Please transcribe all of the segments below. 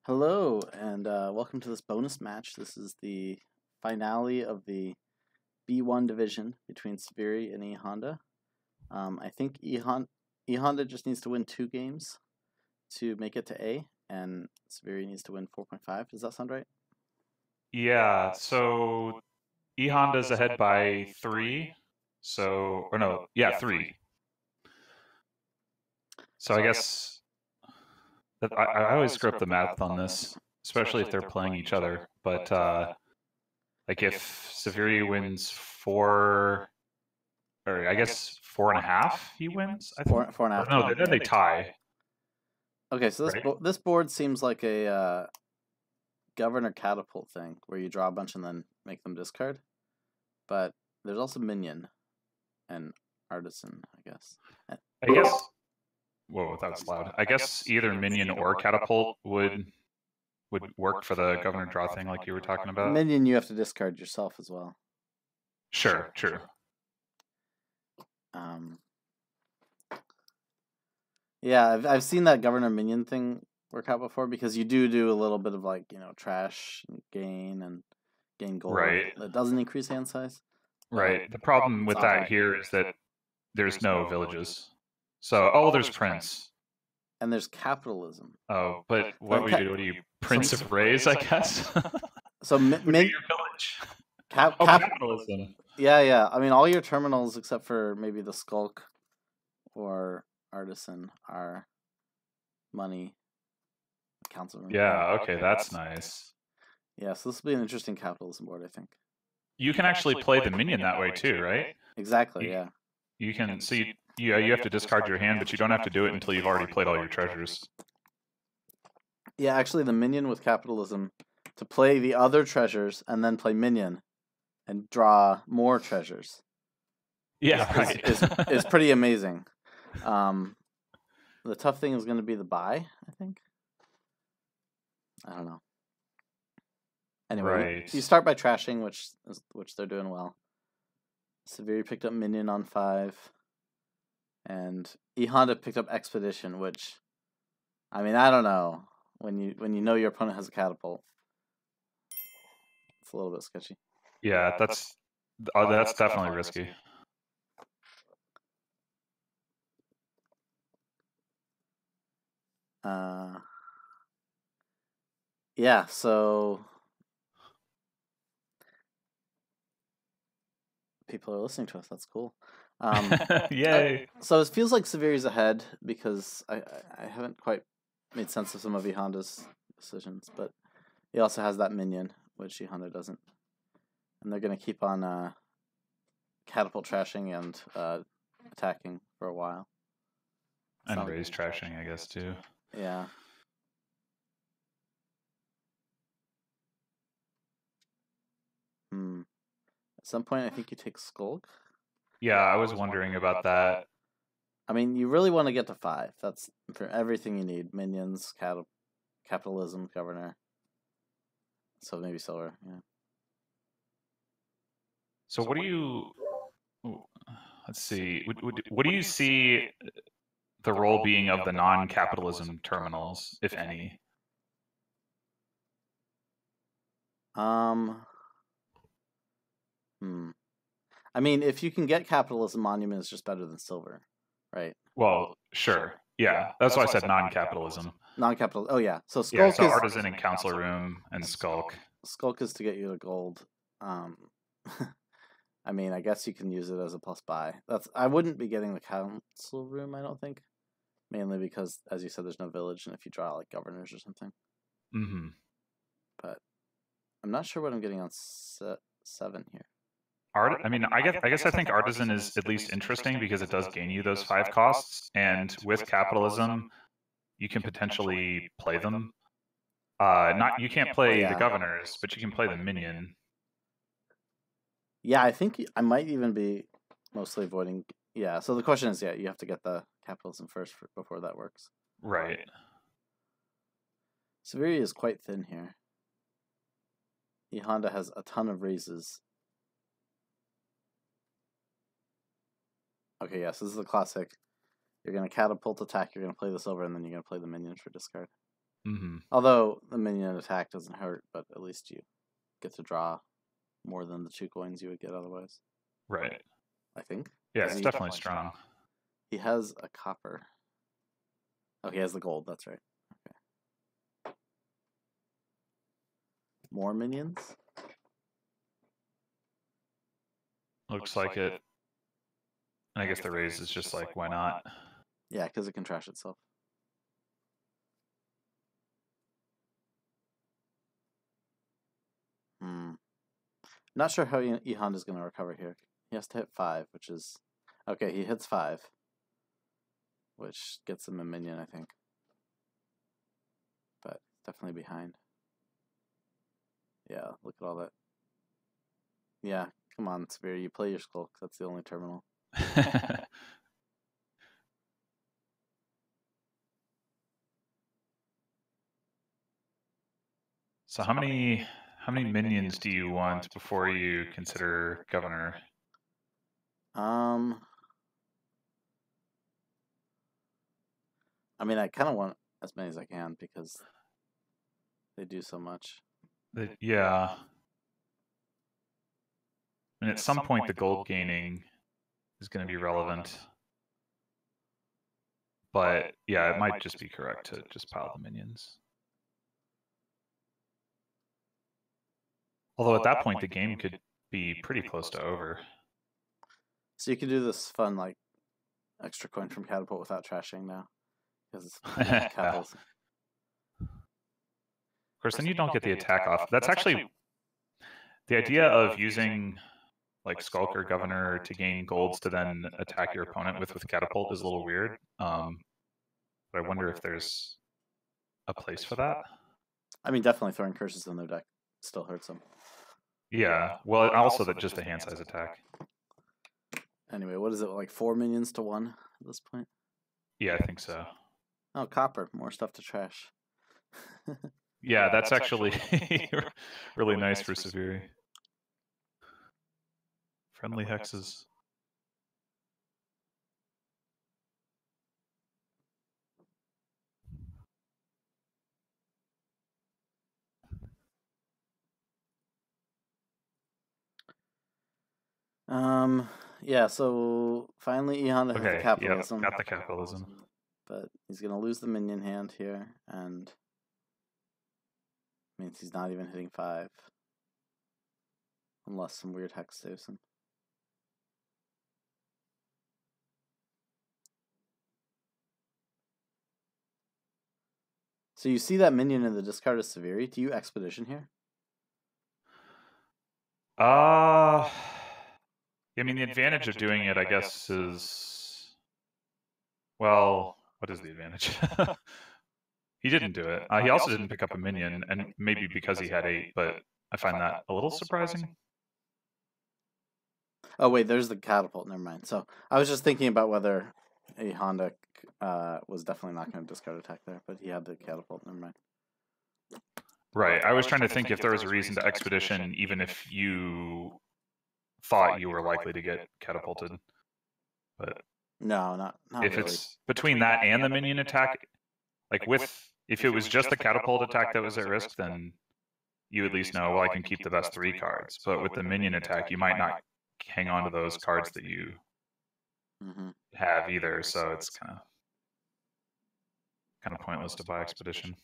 Hello, and welcome to this bonus match. This is the finale of the B1 division between ceviri and E.Honda. I think E.Honda just needs to win 2 games to make it to A, and ceviri needs to win 4.5. Does that sound right? Yeah, so E-Honda's ahead by 3. So, or no, yeah, 3. So I guess I always screw up the math on this, especially if they're playing each other. But like if ceviri wins 4, or I guess 4.5, he wins. I think. Four and a Or half to no, win. then they tie. Okay, so Right? this board seems like a governor catapult thing where you draw a bunch and then make them discard. But there's also minion and artisan, I guess. I guess. Whoa, that's loud. I guess either minion or catapult would work for the governor draw thing, like you were talking about. Minion you have to discard yourself as well. Sure, true. Yeah, I've seen that governor minion thing work out before because you do a little bit of trash and gain gold. Right. That doesn't increase hand size. Right. The problem with that here is that there's no villages. So, there's Prince. And there's capitalism. Oh, but what would you do? What do you, Prince of Rays, I guess? So your village. Capitalism. Yeah. I mean, all your terminals except for maybe the Skulk or Artisan are money. Council room. Yeah, okay, that's nice. Yeah, so this will be an interesting capitalism board, I think. You can actually play the minion that way too, right? Exactly, yeah. You can, so you have to discard your hand, but you don't have to do it until you've already played all your treasures. Yeah, actually the minion with capitalism to play the other treasures and then play minion and draw more treasures. Yeah, right. is pretty amazing. The tough thing is going to be the buy, I think. I don't know. Anyway, right. you start by trashing, which they're doing well. ceviri picked up minion on 5, and E.Honda picked up expedition, which, I mean, I don't know. When you know your opponent has a catapult, it's a little bit sketchy. Yeah, that's definitely risky. Yeah, so people are listening to us. That's cool. Yay! So it feels like ceviri's ahead because I haven't quite made sense of some of E.Honda's decisions, but he also has that minion, which E.Honda doesn't, and they're gonna keep on catapult trashing and attacking for a while. And raise trashing, I guess, too. Yeah. At some point, I think you take Skulk. Yeah, I was wondering about that. I mean, you really want to get to 5. That's for everything you need. Minions, capitalism, governor. So maybe silver, yeah. So what do you... Let's see. What do you see the role being of the non-capitalism terminals, if any? I mean, if you can get capitalism, monument is just better than silver, right? Well, sure. Yeah, that's why I said non-capitalism. Non-capital. Oh yeah. So Skulk yeah, so is artisan and council room and Skulk. Skulk is to get you to gold. I mean, I guess you can use it as a plus buy. I wouldn't be getting the council room, I don't think. Mainly because, as you said, there's no village, and if you draw like governors or something. Mm-hmm. But I'm not sure what I'm getting on 7 here. I guess I think artisan is at least interesting because it does gain you those 5 costs, and with capitalism, you can potentially play them. You can't play the governors, but you can play the minion. Yeah, I think I might even be mostly avoiding. Yeah, so the question is, you have to get the capitalism first before that works. Right. ceviri is quite thin here. E.Honda has a ton of raises. Okay, yes, this is the classic. You're going to catapult attack, you're going to play this over, and then you're going to play the minion for discard. Mm-hmm. Although the minion attack doesn't hurt, but at least you get to draw more than the 2 coins you would get otherwise. Right. I think. Yeah, it's definitely strong. He has a copper. Oh, he has the gold. That's right. Okay. More minions? Looks like it. And I guess the raise is just like, why not? Yeah, because it can trash itself. Not sure how E.Honda is going to recover here. He has to hit 5, which is... Okay, he hits 5. Which gets him a minion, I think. But definitely behind. Yeah, look at all that. Yeah, come on, ceviri, you play your Skulk. That's the only terminal. So how many minions do you want before you consider governor? I mean, I kind of want as many as I can because they do so much. Yeah. And at some point, the gold gaining is going to be relevant. But yeah, it might just be correct to just pile the minions. Although at that point, the game could be pretty close to over. So you can do this fun, like, extra coin from Catapult without trashing now. Because it's capitals. Of course, then you don't get the attack off. That's actually the idea of using like Skulk or Governor to gain golds to then attack your opponent with Catapult is a little weird. But I wonder if there's a place for that. I mean, definitely throwing curses in their deck still hurts them. Yeah, well, also that just a hand size attack. Anyway, what is it, like 4 minions to 1 at this point? Yeah, I think so. Oh, copper, more stuff to trash. Yeah, that's actually really nice for ceviri. Friendly hexes. Yeah, so finally E.Honda has the capitalism. Yep, got the capitalism. But he's going to lose the minion hand here, and means he's not even hitting 5. Unless some weird hex saves him. So you see that minion in the discard of ceviri. Do you expedition here? I mean, the advantage of doing it, I guess, is... Well, what is the advantage? He didn't do it. He also didn't pick up a minion, and maybe because he had 8, but I find that a little surprising. Oh, wait, there's the catapult. Never mind. So I was just thinking about whether E.Honda was definitely not going to discard attack there, but he had the catapult. Never mind. Right. I was trying to think if there was a reason to expedition, even if you thought you were likely to get catapulted. But no, not if really. It's between that and the minion attack, like if it was just the catapult attack that was at risk, then you at least know, well, I can keep the best 3 cards. But with the minion attack, you might not hang on to those cards that you have either. So it's kind of pointless to buy expedition.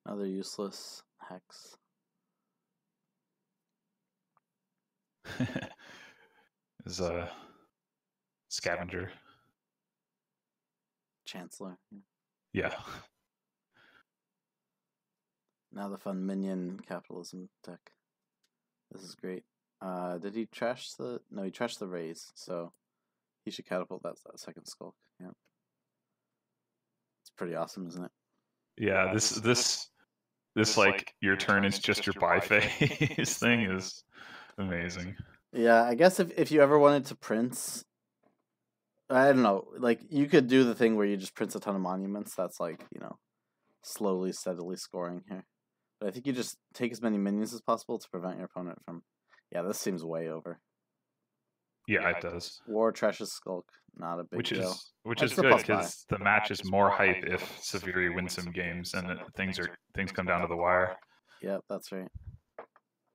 Another useless hex. Is a scavenger. Chancellor. Yeah. Now the fun minion capitalism deck. This is great. Did he trash the... No, he trashed the raise, so he should catapult that second Skulk. Yeah. It's pretty awesome, isn't it? Yeah, this like your turn is just your buy phase thing is amazing. Yeah, I guess if you ever wanted to print, I don't know, like you could do the thing where you just print a ton of monuments. That's like, slowly, steadily scoring here. But I think you just take as many minions as possible to prevent your opponent from... Yeah, this seems way over. Yeah, it does. War trashes Skulk, not a big deal. Which is good because the match is more hype if Ceviri wins some games and things come down to the wire. Yep, that's right.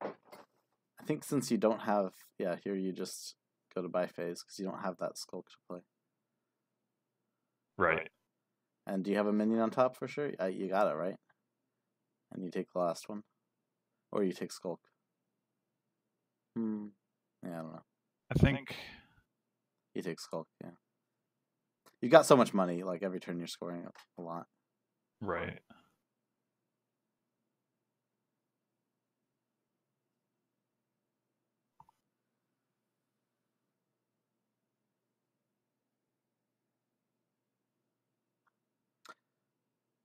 I think since you don't have, here you just go to buy phase because you don't have that Skulk to play. Right. And do you have a minion on top for sure? You got it, right? And you take the last one? Or you take Skulk? Yeah, I don't know. I think you take Skulk, yeah. You got so much money, like every turn you're scoring a lot. Right.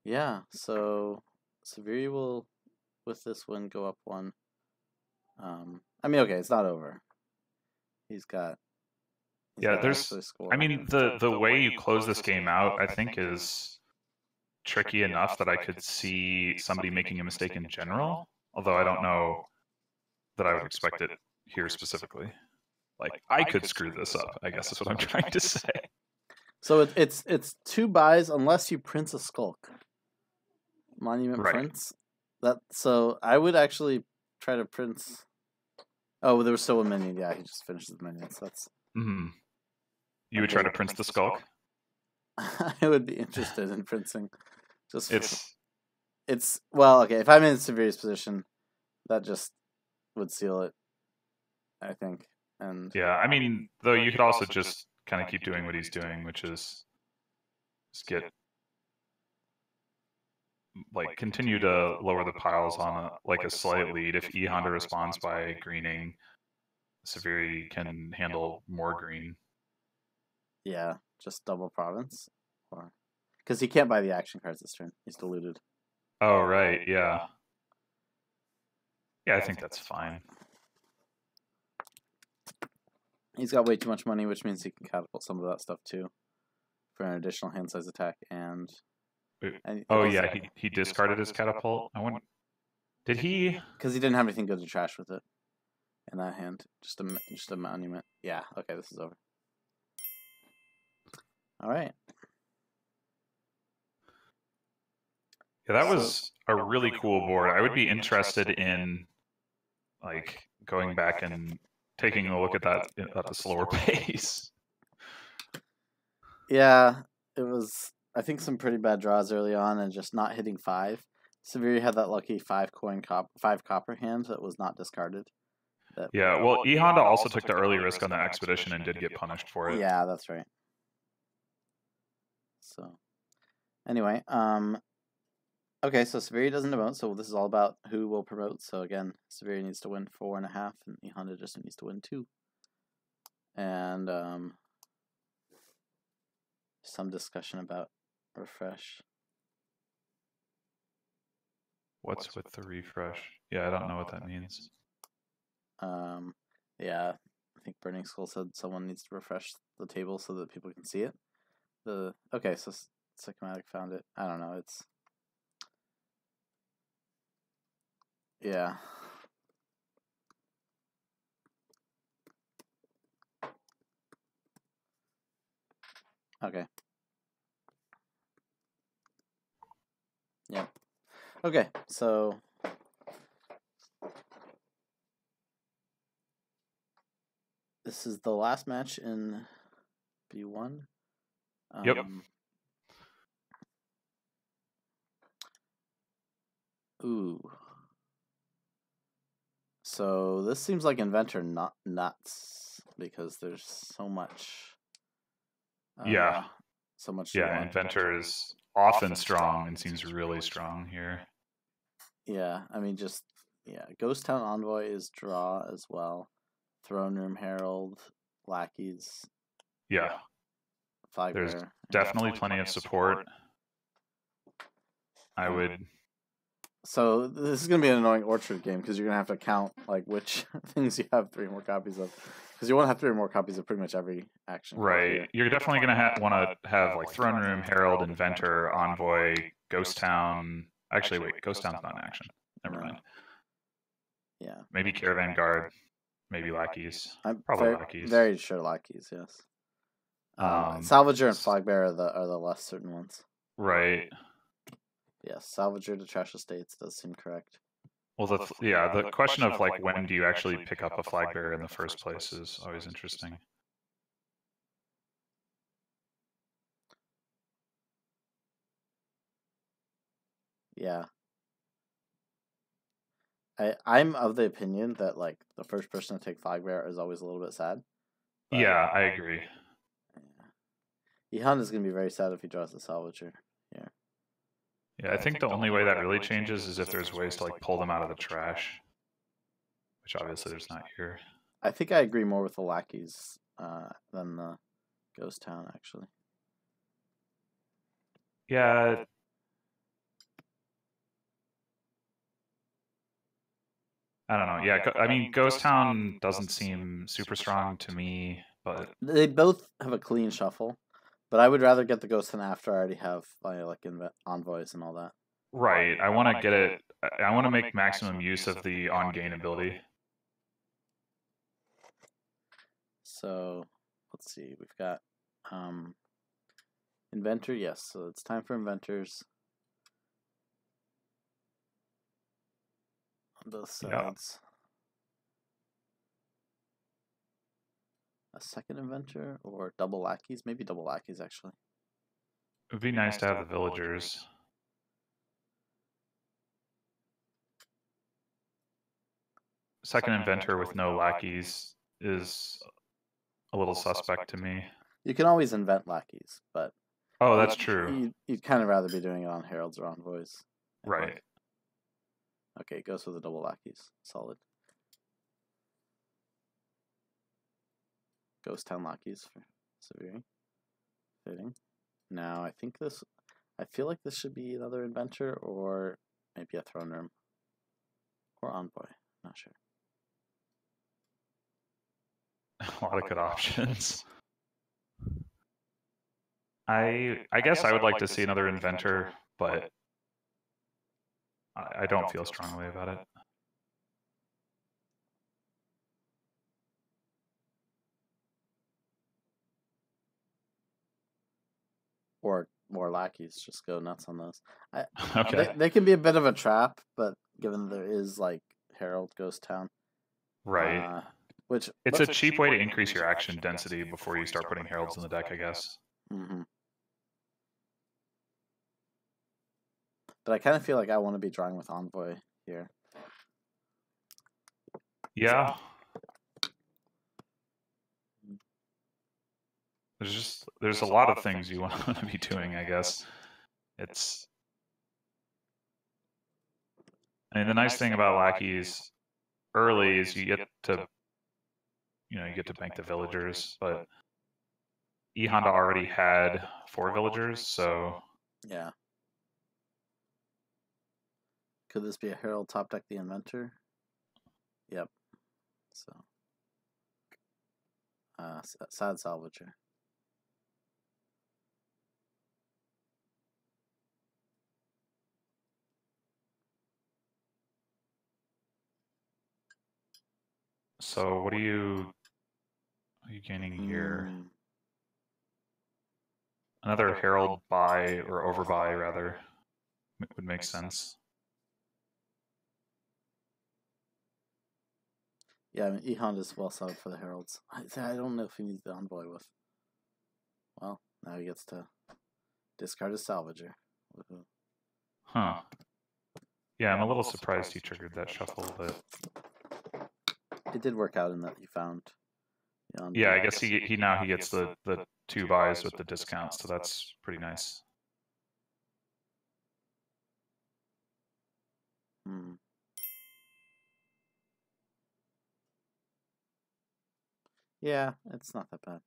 Yeah, so ceviri will, with this win, go up 1. I mean, okay, it's not over. He's got there's. I mean, the way you close this game out, I think, is tricky enough that I could see somebody making a mistake in general. Although I don't know that I would expect it here specifically. Like, I could screw this up, I guess is what I'm trying to say. So it's 2 buys unless you prince a Skulk. Monument Prince. So I would actually try to prince. Oh, there was still a minion. Yeah, he just finished the minions. That's. You would try to prince the Skulk? I would be interested in princing. It's well, okay. If I'm in ceviri's position, that just would seal it, I think. And yeah, I mean, though you could also just kind of keep doing what he's doing, which is just continue to lower the piles on a slight lead. If E.Honda responds by greening, ceviri can handle more green. Yeah, just double province, or because he can't buy the action cards this turn. He's diluted. Oh right, yeah. Yeah, I think that's fine. He's got way too much money, which means he can catapult some of that stuff too for an additional hand size attack. And oh yeah, he discarded his catapult. I wonder, did he? Because he didn't have anything good to trash with it in that hand. Just a monument. Yeah. Okay, this is over. All right. Yeah, that was a really cool board. I would be interested in going back and taking a look at that at a slower pace. Yeah, it was. I think some pretty bad draws early on, and just not hitting 5. ceviri had that lucky 5 copper hand that was not discarded. Yeah, well, E.Honda also took the early risk on the expedition and did get punished for it. Yeah, that's right. So, anyway, okay, so ceviri doesn't demote, so this is all about who will promote. So again, ceviri needs to win 4.5, and E.Honda just needs to win 2. And some discussion about refresh. What's with the refresh? Yeah, I don't know what that means. Yeah, I think Burning Skull said someone needs to refresh the table so that people can see it. Okay, so Sycomatic found it. I don't know. It's yeah. Okay. Yeah. Okay, so this is the last match in B1. Yep. Ooh. So this seems like Inventor not nuts because there's so much. Yeah. So much. Yeah, Inventor is often strong and seems really strong here. Yeah, I mean, Ghost Town Envoy is draw as well. Throne Room Herald, lackeys. Yeah. There's definitely plenty of support. I would. So this is going to be an annoying Orchard game because you're going to have to count which things you have 3 more copies of. Because you want to have 3 more copies of pretty much every action. Right. You're definitely going to want to have Throne Room, Herald, Inventor, Envoy, Ghost Town. Actually, wait, Ghost Town's not in action. Never mind. Yeah. Maybe Caravan Guard. maybe lackeys. I'm Probably very, lackeys. very sure lackeys, yes. Salvager and Flagbearer are the less certain ones. Right. Yes, Salvager to Trash Estates does seem correct. Well, the question of like when do you actually pick up a flag bearer in the first place is always interesting. Yeah. I'm of the opinion that like the first person to take flag bearer is always a little bit sad. Yeah, I agree. E.Honda is going to be very sad if he draws the Salvager here. Yeah, I think the only way that really changes is if there's ways to like pull them out of the trash, which obviously there's not here. I think I agree more with the lackeys than the Ghost Town, actually. Yeah. I don't know. Yeah, I mean, Ghost Town doesn't seem super strong to me, but they both have a clean shuffle. But I would rather get the Ghost Town after I already have like envoys and all that. Right. I want to get it. I want to make maximum use of the on-gain ability. So let's see. We've got Inventor. Yes. So it's time for Inventors. On both sides. A second Inventor or double lackeys? Maybe double lackeys, actually. It would be nice to have the villagers. Second Inventor with no lackeys is a little suspect to me. You can always invent lackeys, but oh, that's true. You'd kind of rather be doing it on heralds or envoys. Right. Okay, it goes with the double lackeys. Solid. Ghost Town lackeys for ceviri. Fitting. Now I feel like this should be another Inventor or maybe a Throne Room or Envoy. Not sure. A lot of good options. I guess I would like to see another Inventor, but I don't feel strongly about it. Or more lackeys, just go nuts on those. Okay. They can be a bit of a trap, but given there is like Herald Ghost Town, right? Which it's a cheap way to increase your action density before you start putting heralds in the deck, I guess. Mm-hmm. But I kind of feel like I want to be drawing with Envoy here. Yeah. There's a lot of things you want to be doing, I guess. I mean, the nice thing about lackeys early is you get to bank the villagers, but E.Honda already had 4 villagers, so yeah. Could this be a herald top deck the Inventor? Yep. So sad Salvager. So what are you gaining here? Another herald buy or overbuy rather would make sense. Yeah, I mean, E.Honda's well set up for the heralds. I don't know if he needs the envoy with. Well, now he gets to discard his Salvager. Huh. Yeah, I'm a little surprised he triggered that shuffle, but it did work out in that you found. Yeah, I guess he gets the 2 buys with the discount, so that's pretty nice. Yeah, it's not that bad.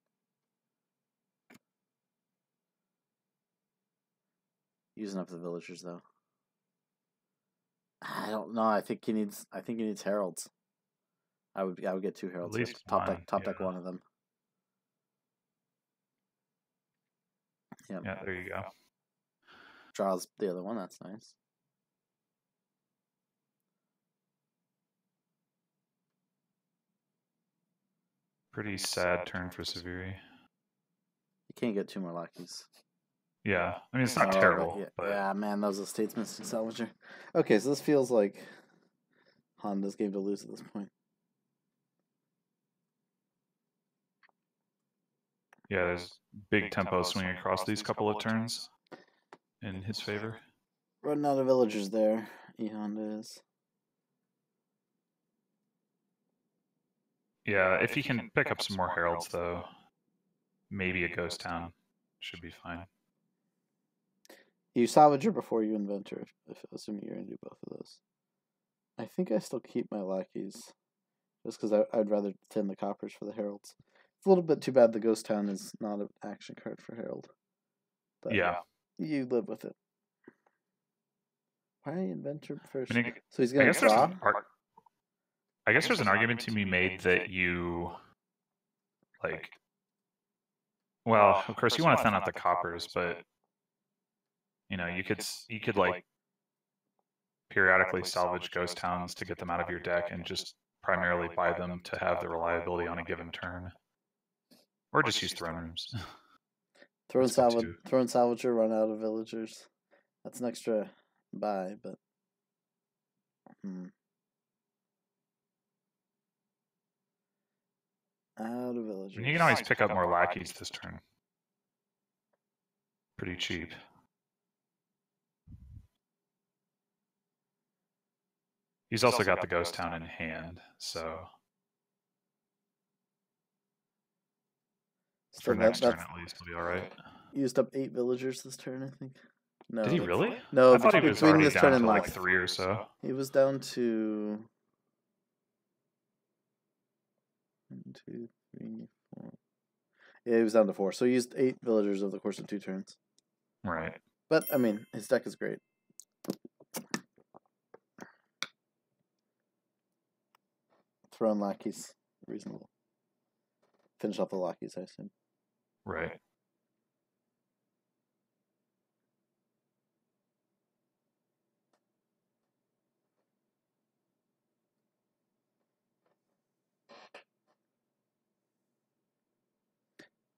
Using up the villagers though. I don't know. I think he needs heralds. I would get 2 heralds. At least top deck one of them. Yep. Yeah, there you go. Draws the other one. That's nice. Pretty sad turn for ceviri. You can't get 2 more lackeys. Yeah, I mean, it's not Oh, terrible. yeah, man, that was a statesman's salvager. Okay, so this feels like Honda's game to lose at this point. Yeah, there's big tempo swing across these couple of turns in his favor. Running out of villagers there, E.Honda is. Yeah, if he can pick up some more heralds, though, maybe a ghost town should be fine. You salvager before you inventor, assuming you're going to do both of those. I think I still keep my lackeys, just because I'd rather thin the coppers for the heralds. It's a little bit too bad the ghost town is not an action card for herald. But yeah. You live with it. Why inventor first? I mean, so he's going to draw? I guess there's an argument to be made that you, like, well, of course you want to thin out the coppers, but, you know, you could like, periodically salvage ghost towns to get them out of your deck and just primarily buy them to have the reliability on a given turn. Or just use throne rooms. Throne salvager, run out of villagers. That's an extra buy, but... Out of villagers. You can always pick up more lackeys this turn. Pretty cheap. He's also got the ghost town in hand, so... For next turn, at least, he'll be alright. Used up 8 villagers this turn, I think. No. Did he really? No, I thought he was between already this down turn to and like 3 or so. He was down to 1, 2, 3, 4. Yeah, he was down to 4. So he used 8 villagers over the course of 2 turns. Right. But I mean, his deck is great. Throne lackeys, reasonable. Finish off the lackeys, I assume. Right.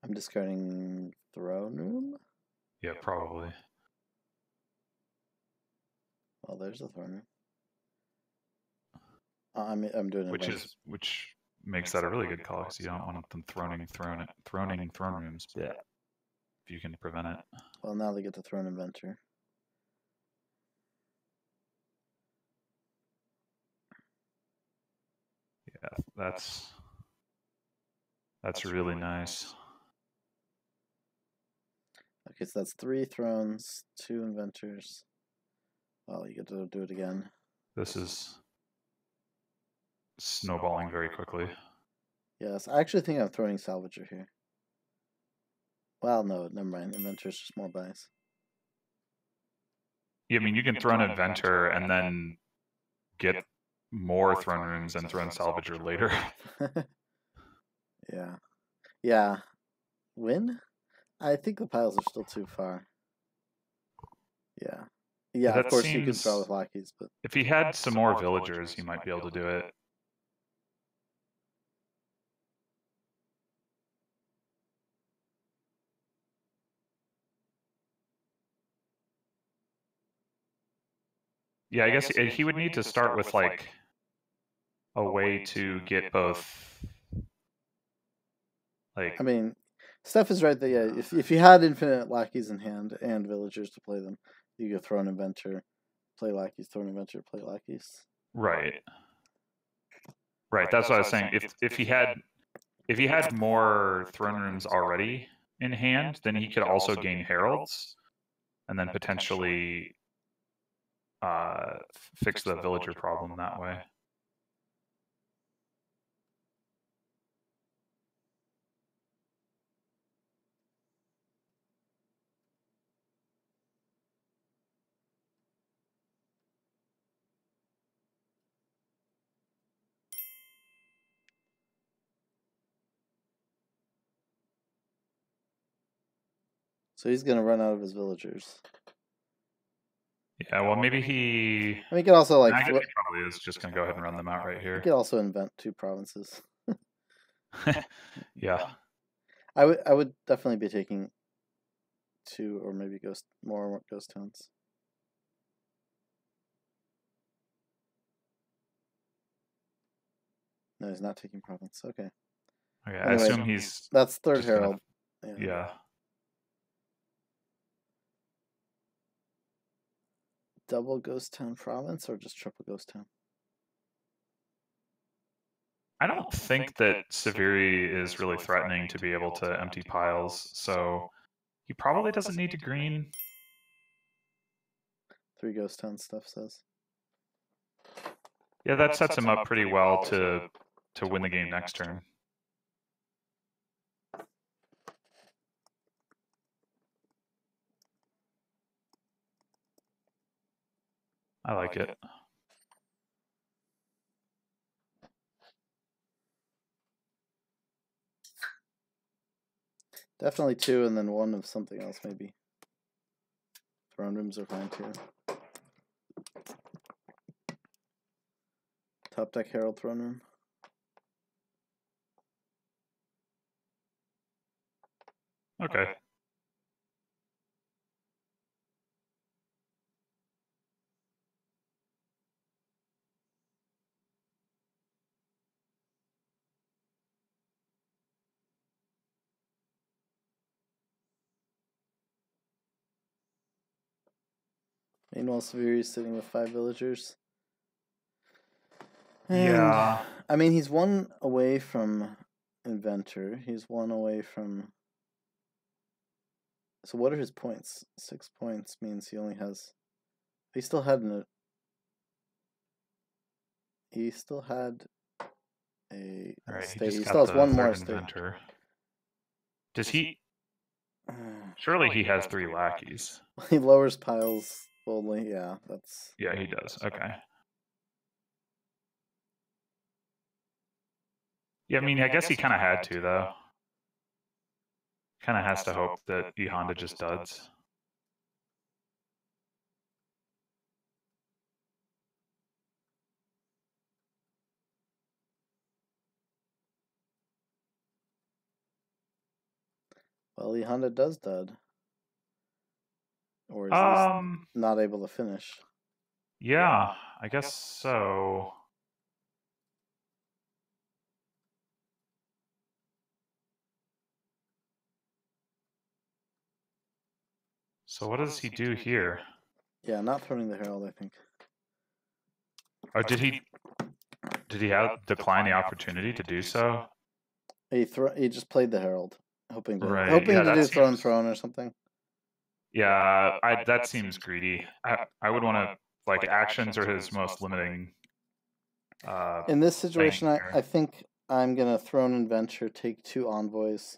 I'm discarding throne room? Yeah, probably. Well, there's a throne room. I'm doing it. Which makes that a really good call because you don't want them throning throne rooms. Yeah. If you can prevent it. Well, now they get the throne inventor. Yeah, that's really nice. Okay, so that's 3 thrones, 2 inventors. Well, you get to do it again. This is snowballing very quickly. Yes, I actually think I'm throwing salvager here. Well, no, never mind. Inventor's just more buys. Yeah, I mean, you can throw an inventor and then get more throne rooms and throw in salvager later. Yeah. Yeah. Win? I think the piles are still too far. Yeah. Yeah, of course you could draw with lackeys, but... If he had some more villagers, he might be able to do it. Yeah, I guess he would need to start with, like, a way to get both... Like, I mean, Steph is right that, yeah, if you had infinite lackeys in hand and villagers to play them, you could throw an inventor, play lackeys, throw an inventor, play lackeys. Right. Right, that's what I was saying. If he had more throne rooms already in hand, then he could also gain heralds, and then potentially fix the villager problem that way. So he's going to run out of his villagers. Yeah, well, maybe he... I mean, he could also, like... I guess he probably is just going to go ahead and run them out right here. He could also invent 2 provinces. Yeah. I would definitely be taking 2 or maybe more ghost towns. No, he's not taking province. Okay. Okay. Anyway, I assume he's that's third just gonna. herald. Yeah. Double ghost town province or just triple ghost town? I don't think that ceviri is really threatening to be able to empty piles, so he probably doesn't need to green. 3 ghost town stuff says. Yeah, that sets him up pretty well to win the game next turn. I like it. Definitely 2 and then 1 of something else maybe. Throne rooms are fine too. Top deck herald throne room. Okay. Meanwhile, Severi is sitting with 5 villagers. And, Yeah. I mean, he's 1 away from Inventor. He's 1 away from... So what are his points? 6 points means he only has... He still had a... He still had a Right, state. He just still got has 1 the more third state. inventor. Does he? Surely he has 3 lackeys. He lowers piles boldly. Yeah, that's... Yeah, he does. Okay. Yeah, I mean, I guess he kind of had to, though. Kind of has to hope that E.Honda just duds. Well, E.Honda does dud. Or is he not able to finish? Yeah, I guess so. So what does he do here? Yeah, not throwing the herald, I think. Or did he have decline the opportunity to do so? He just played the herald, hoping to Right, yeah, to do seems... throne or something. Yeah, that seems greedy. I would want to, like, actions are his most limiting. In this situation, here. I think I'm gonna throne and venture, take 2 envoys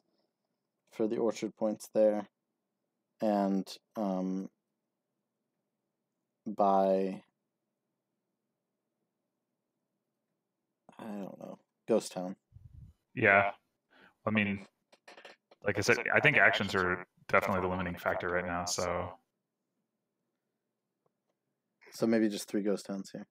for the orchard points there, and buy, I don't know, Ghost Town. Yeah, I mean, like I said, I think actions are definitely the limiting factor right now. So maybe just 3 Ghost Towns here.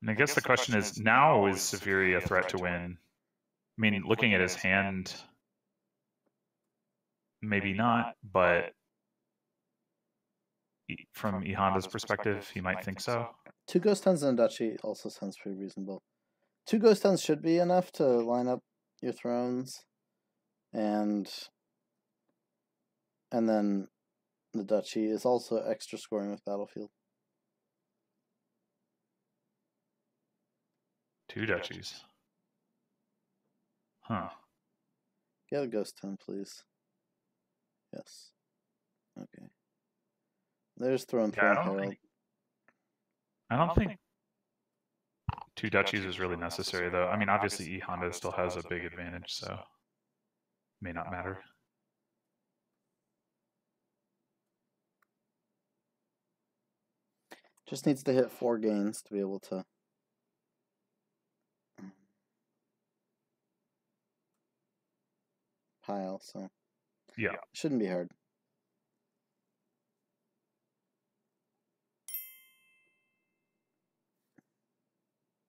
and I guess the question is, now is ceviri a threat to win? I mean, looking at his hand, maybe not, but from E.Honda's perspective, he might think so. 2 Ghost Towns and a Duchy also sounds pretty reasonable. 2 Ghost Towns should be enough to line up your thrones, and then the Duchy is also extra scoring with Battlefield. 2 duchies. Huh. Get a Ghost Town, please. Yes. Okay. There's Throne Herald. I don't think 2 duchies is really necessary, though. I mean, obviously E.Honda still has a big advantage, so may not matter. Just needs to hit 4 gains to be able to pile, so yeah, shouldn't be hard.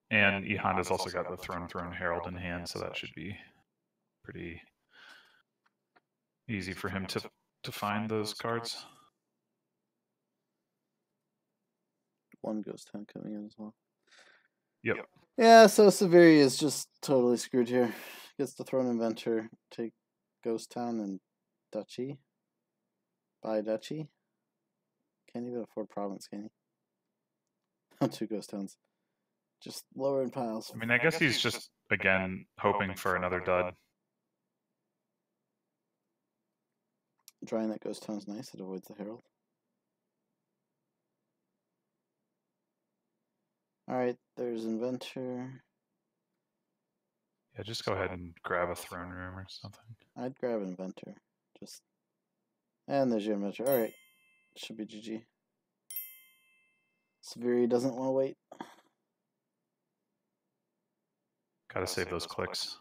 And E.Honda's also got the Throne Herald in hand, so that should be pretty easy for him to find those cards. One ghost town coming in as well. Yep. Yeah, so ceviri is just totally screwed here. Gets the Throne Inventor, take Ghost Town and Duchy. Buy Duchy. Can't even afford Province, can he? 2 Ghost Towns. Just lower in piles. I mean, I guess he's just, again, hoping for another dud. Drawing that Ghost Town's nice. It avoids the Herald. Alright, there's Inventor. Yeah, just go ahead and grab a Throne Room or something. I'd grab an Inventor. And there's your Inventor. Alright. Should be GG. ceviri doesn't want to wait. Gotta save those clicks.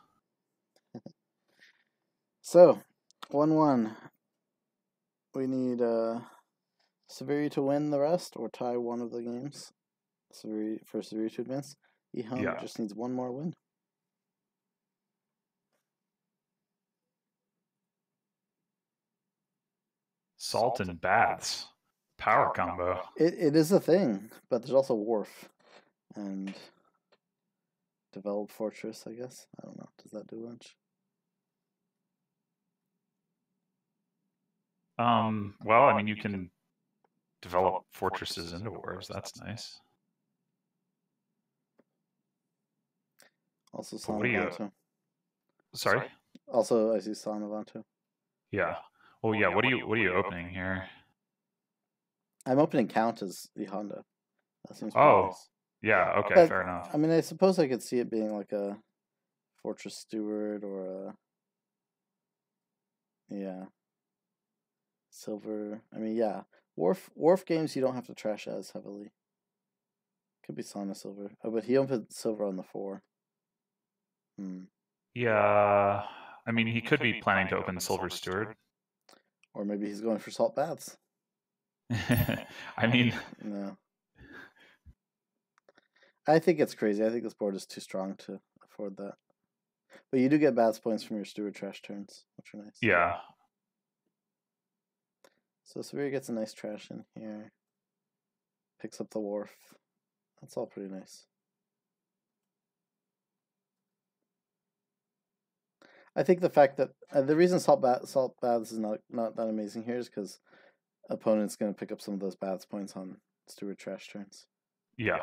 So, 1-1. We need ceviri to win the rest or tie one of the games. ceviri to advance. E.Honda just needs one more win. Salt and Baths. Power combo. It is a thing, but there's also Wharf. And Develop Fortress, I guess. I don't know. Does that do much? Well, I mean, you can develop fortresses into wars. That's nice. Also, Sanavanto. Sorry? Also, I see Sanavanto. Yeah. Well, yeah. What are you opening here? I'm opening Count as the Honda. That seems pretty nice. Yeah. Okay. But, fair enough. I mean, I suppose I could see it being like a Fortress Steward or a Silver. I mean, yeah. Wharf games you don't have to trash as heavily. Could be Sana Silver. Oh, but he opened Silver on the 4. Yeah. I mean, he could be planning to open Silver Steward. Or maybe he's going for Salt Baths. I mean... No. I think it's crazy. I think this board is too strong to afford that. But you do get Baths points from your Steward trash turns, which are nice. Yeah. So ceviri gets a nice trash in here. Picks up the Wharf. That's all pretty nice. I think the fact that the reason Salt Baths is not that amazing here is because opponent's going to pick up some of those Baths points on Steward trash turns. Yeah.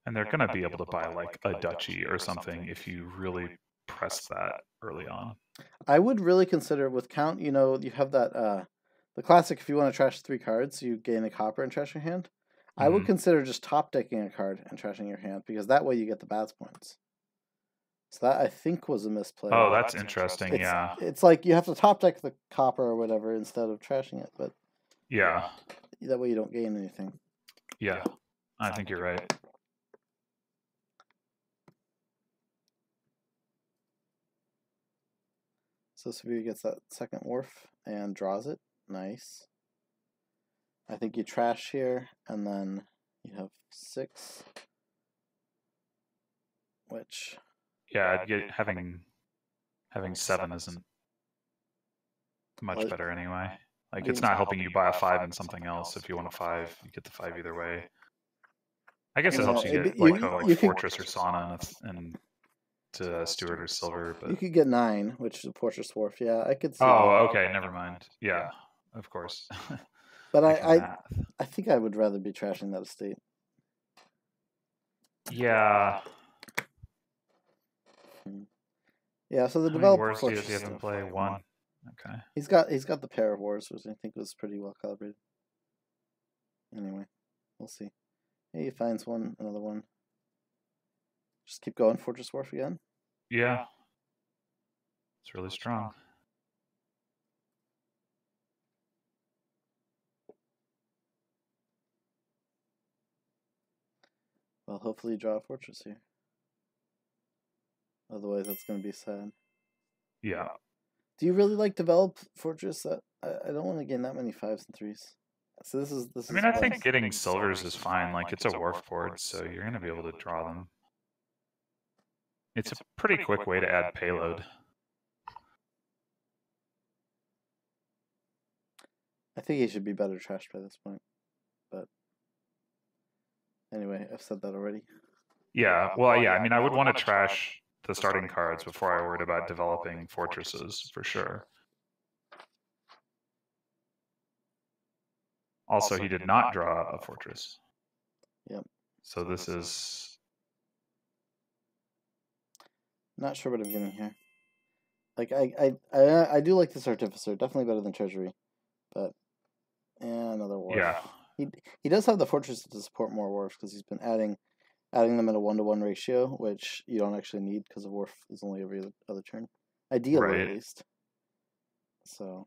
And they're going to be able to buy like a Duchy or something if you really press that early on. I would really consider with Count, you have that the classic, if you want to trash 3 cards, you gain a copper and trash your hand. I would consider just top decking a card and trashing your hand, because that way you get the Baths points. So that, I think, was a misplay. Oh, that's interesting, yeah. It's like you have to top deck the copper or whatever instead of trashing it, but yeah, that way you don't gain anything. Yeah, I think you're right. So ceviri gets that second Wharf and draws it. Nice. I think you trash here, and then you have 6. Which... Yeah, having 7 isn't much better anyway. Like, it's not helping you buy a 5 and something else. If you want a 5, you get the 5 either way. I guess it helps you get like Fortress or Sauna and to Steward or Silver. But you could get 9, which is a Fortress Wharf. Yeah, I could see. Oh, okay, never mind. Yeah, of course. But I think I would rather be trashing that estate. Yeah. Yeah, so the developer Fortress. He has to play 1. Okay. He's got the pair of wars, which I think was pretty well calibrated. Anyway, we'll see. Hey, he finds another one. Just keep going, Fortress Wharf again. Yeah. It's really strong. Well, hopefully you draw a Fortress here. Otherwise, that's going to be sad. Yeah. Do you really like Develop Fortress? I don't want to gain that many 5s and 3s. So this I mean, is I what think getting silvers is fine. Like, it's a wharf board, so you're going to be able to draw them. It's a pretty quick way to add payload. I think he should be better trashed by this point. But anyway, I've said that already. Yeah, well, yeah, I mean, I would want to trash the starting cards before I worried about developing fortresses, for sure. Also, he did not draw a fortress. Yep. So this is... Not sure what I'm getting here. Like, I do like this Artificer. Definitely better than Treasury. But, another Wharf. Yeah. He does have the Fortress to support more Wharfs, because he's been adding them in a 1-to-1 ratio, which you don't actually need, because a Wharf is only every other turn. Ideally, Right. at least. So...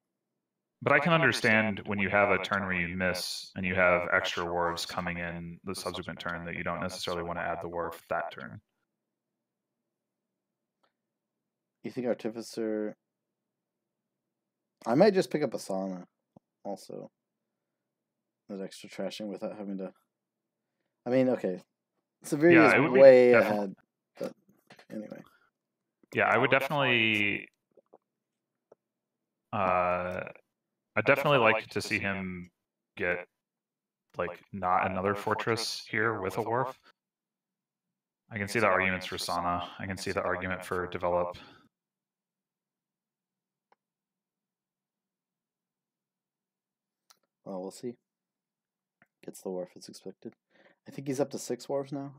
But I can understand when you have a turn where you miss and you have extra wharves coming in the subsequent turn that you don't necessarily want to add the wharf that turn. You think Artificer... I might just pick up a Sauna, also. That extra trashing without having to... I mean, okay. Ceviri is way ahead, but anyway. Yeah, I would definitely... I'd definitely like to see him get, like, not another fortress here with a wharf. I can see the arguments for Sauna. I can see the argument for develop. Well, we'll see. Gets the wharf as expected. I think he's up to 6 wharfs now.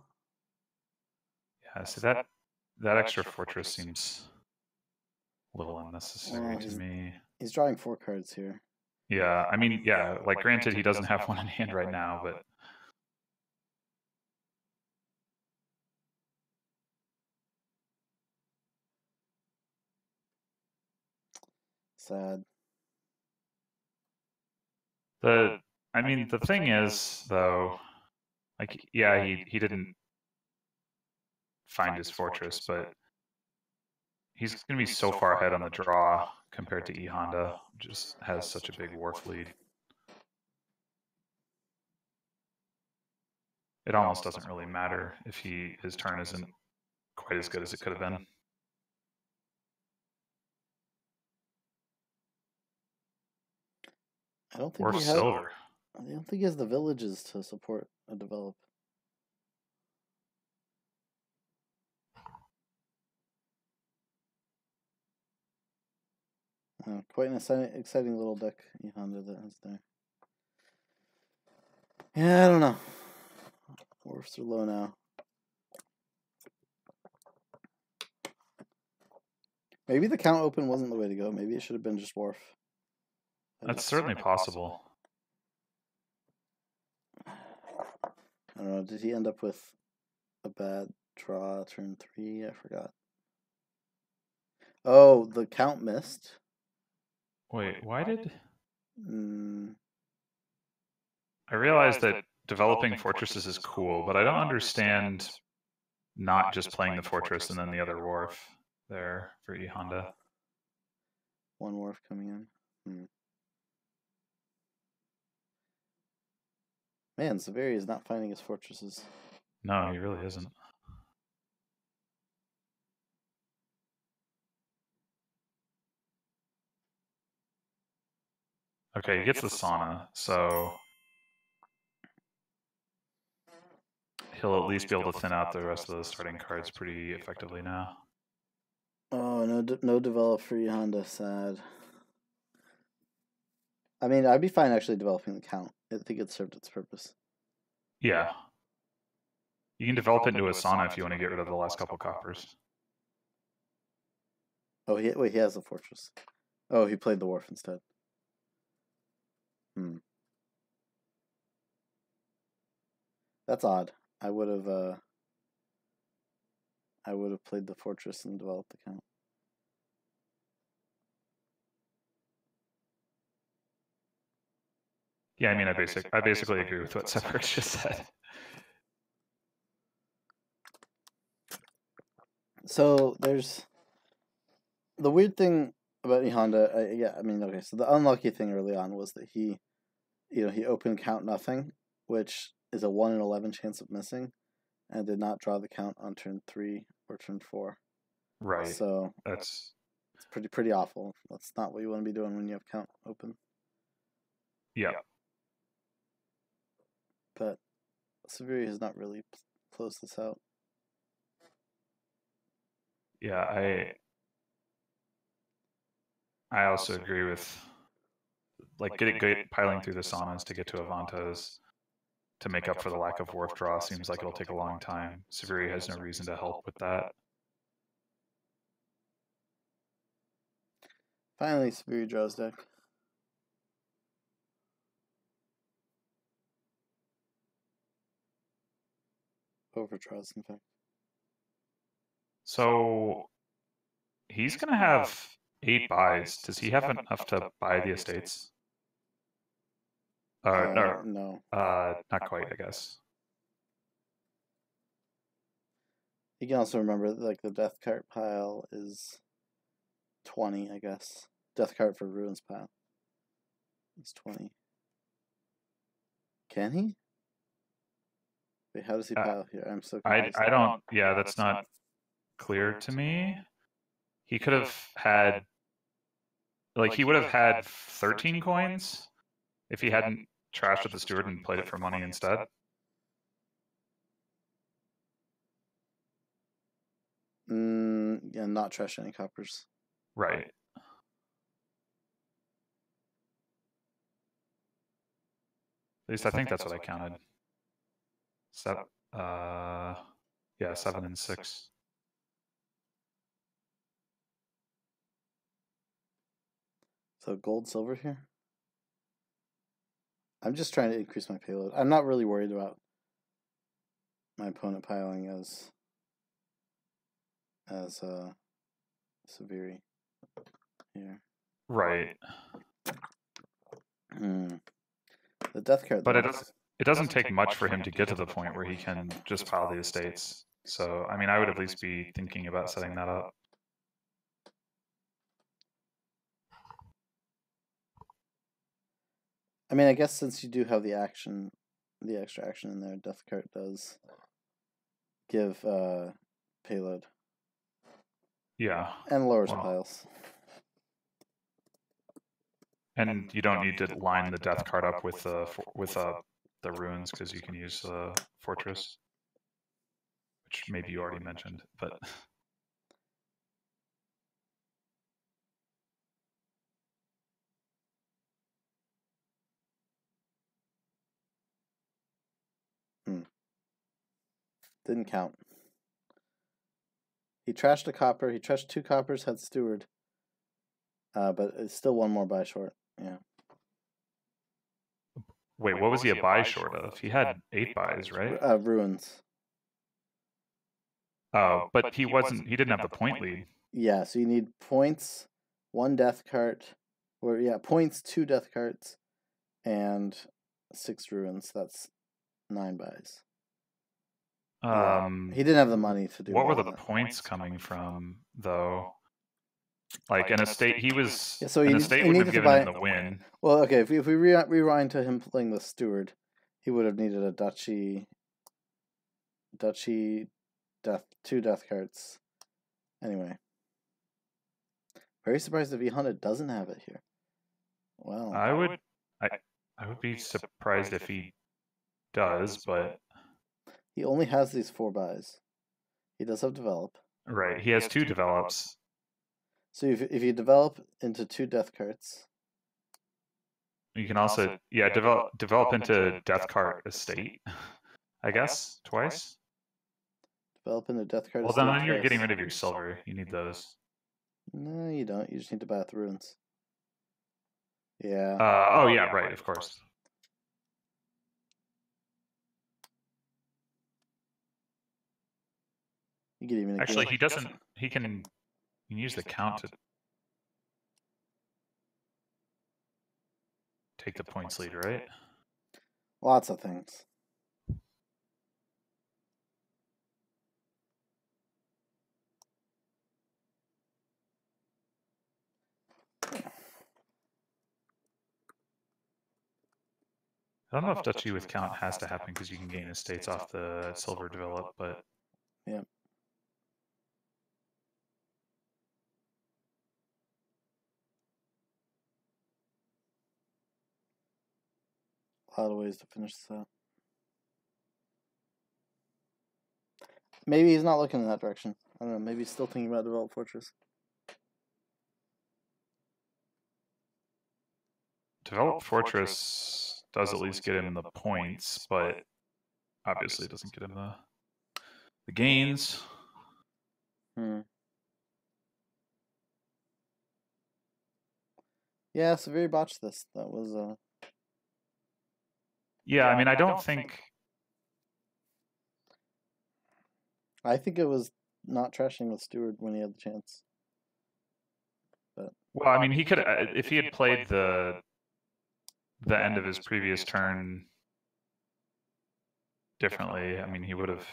Yeah, so that extra fortress seems a little unnecessary to me. He's drawing 4 cards here. Yeah, I mean, yeah, like, granted, he doesn't have one in hand right now, but... Sad. I mean, the thing is, though, like, yeah, he didn't find his fortress, but he's going to be so far ahead on the draw compared to E.Honda, just has such a big wharf lead. It almost doesn't really matter if his turn isn't quite as good as it could have been. I don't think silver. I don't think he has the villages to support a develop. Quite an exciting little deck E.Honda that has there. Yeah, I don't know. Wharfs are low now. Maybe the count open wasn't the way to go. Maybe it should have been just Wharf. That's certainly possible. I don't know. Did he end up with a bad draw turn 3? I forgot. Oh, the count missed? Wait, why did... I realize that developing fortresses is cool, but I don't understand not just playing the fortress and then the other wharf there for E.Honda. 1 wharf coming in. Man, ceviri is not finding his fortresses. No, he really isn't. Okay, he gets the Sauna, so he'll at least be able to thin out the rest of the starting cards pretty effectively now. Oh, no develop for E.Honda, sad. I mean, I'd be fine actually developing the count. I think it served its purpose. Yeah. You can develop it into a Sauna if you want to get rid of the last couple coppers. Oh, wait, he has the fortress. Oh, he played the wharf instead. That's odd. I would have played the fortress and developed the count. Yeah, I mean, I basically agree with what Sharur just said. So there's the weird thing about E.Honda. Yeah, I mean, okay. So the unlucky thing early on was that he he opened count nothing, which is a 1 in 11 chance of missing, and did not draw the count on turn 3 or turn 4. Right. So it's pretty awful. That's not what you want to be doing when you have count open. Yeah. But ceviri has not really closed this out. Yeah, I also agree with piling through the saunas to get to Avantas to make up for the lack of wharf draw seems like it'll take a long time. ceviri has no reason to help with that. Finally, ceviri draws deck. Overdraws, in fact. So he's going to have 8 buys. Does he have enough to buy the estates? No. Not quite, I guess. You can also remember like the death cart pile is 20, I guess. Death cart for ruins pile is 20. Can he? Wait, how does he pile here? I'm so confused. I don't. Yeah, that's not clear to me. He could have had, like, he would have had 13 coins if he hadn't trashed at the steward and played it for money instead. Yeah, not trash any coppers. Right. At least I think that's what I counted. Yeah, 7 and 6. So gold, silver here? I'm just trying to increase my payload. I'm not really worried about my opponent piling as ceviri here. Right. The death card, but it doesn't take much for him to get to the point where he can just pile the estates. So, I mean, I would at least be thinking about setting that up. I mean, I guess since you do have the action, the extra action in there, death cart does give payload. Yeah. And lowers piles. And you don't need to line the death card up with the ruins because you can use the fortress, which maybe you already mentioned, but. Didn't count. He trashed a copper. He trashed 2 coppers, had steward. But it's still 1 more buy short. Yeah. Wait, what was he a buy short of? He had 8 buys, right? Ruins. Oh, but he didn't have the point lead. Yeah, so you need points, 1 death cart, or points, 2 death carts, and 6 ruins. That's 9 buys. He didn't have the money to do. What were the points coming from, though? Like an estate, an estate wouldn't have given him the win. Well, okay, if we rewind to him playing the steward, he would have needed a duchy, 2 death carts. Anyway, very surprised if E.Honda doesn't have it here. Well, I would be surprised if he does, but he only has these 4 buys. He does have develop. Right, he has 2 develops. So if you develop into 2 death carts, you can also develop into death cart estate, I guess, twice. Develop into death cart. Well, then you're getting rid of your silver. You need those. No, you don't. You just need to buy the ruins. Yeah. Oh yeah, right. Of course. You can even actually he doesn't. He can use the count to take the points lead, right? Lots of things. I don't know if duchy with count has to happen because you can gain estates off the silver develop, but yeah. A lot of ways to finish this out. Maybe he's not looking in that direction. I don't know. Maybe he's still thinking about develop fortress. develop fortress does at least get him the points, but obviously it doesn't get him the gains. Yeah, Severi botched this. That was Yeah, I mean, I don't think. I think it was not trashing with Stewart when he had the chance. But well, I mean, he could if he had played the end of his previous turn differently. I mean, he would have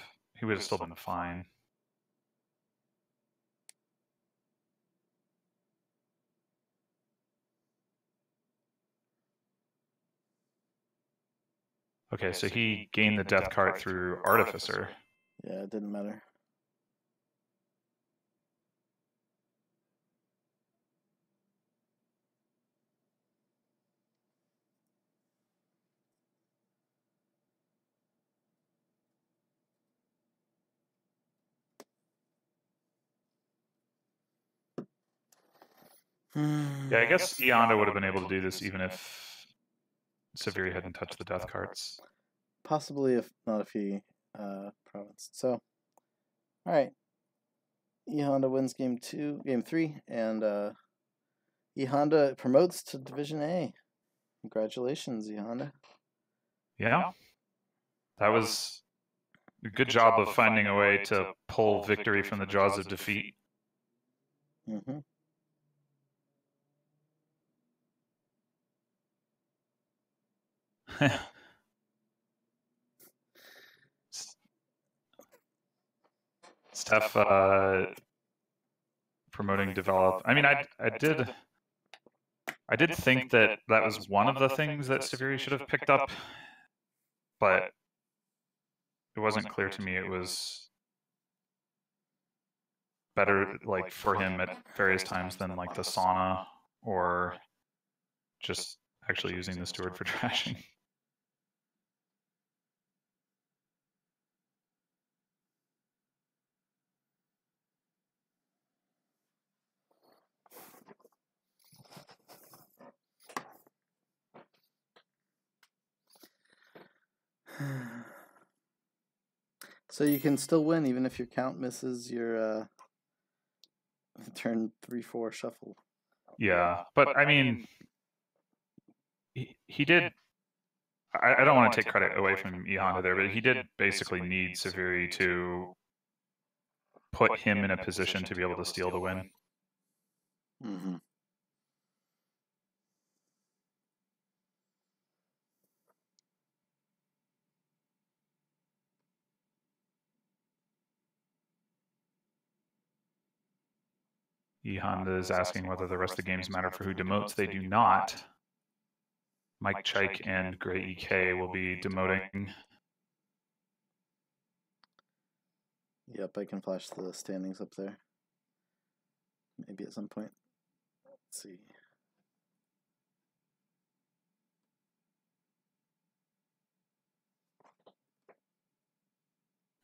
still been fine. Okay, so he gained the death cart through Artificer. Yeah, it didn't matter. Yeah, I guess E.Honda would have been able to do this even if Ceviri hadn't touched the death carts. Possibly, if not if he province. So, all right. E.Honda wins game 3, and E.Honda promotes to Division A. Congratulations, E.Honda. Yeah, that was a good job of finding a way to pull victory from the jaws of defeat. Mm-hmm. Steph promoting develop. I mean, I did think that was one of the things that Ceviri should have picked up, but it wasn't clear to me it was better like for him at various times than like the sauna or just actually using the steward for trashing. So you can still win even if your count misses your turn 3-4 shuffle. Yeah, but I mean, he did. I don't want to take credit away from E.Honda there, but he did basically need Ceviri to put him in a position to be able to steal the win. Mm-hmm. E.Honda is asking whether the rest of the games matter for who demotes. They do not. Mike Chike and Gray EK will be demoting. Yep, I can flash the standings up there. Maybe at some point. Let's see.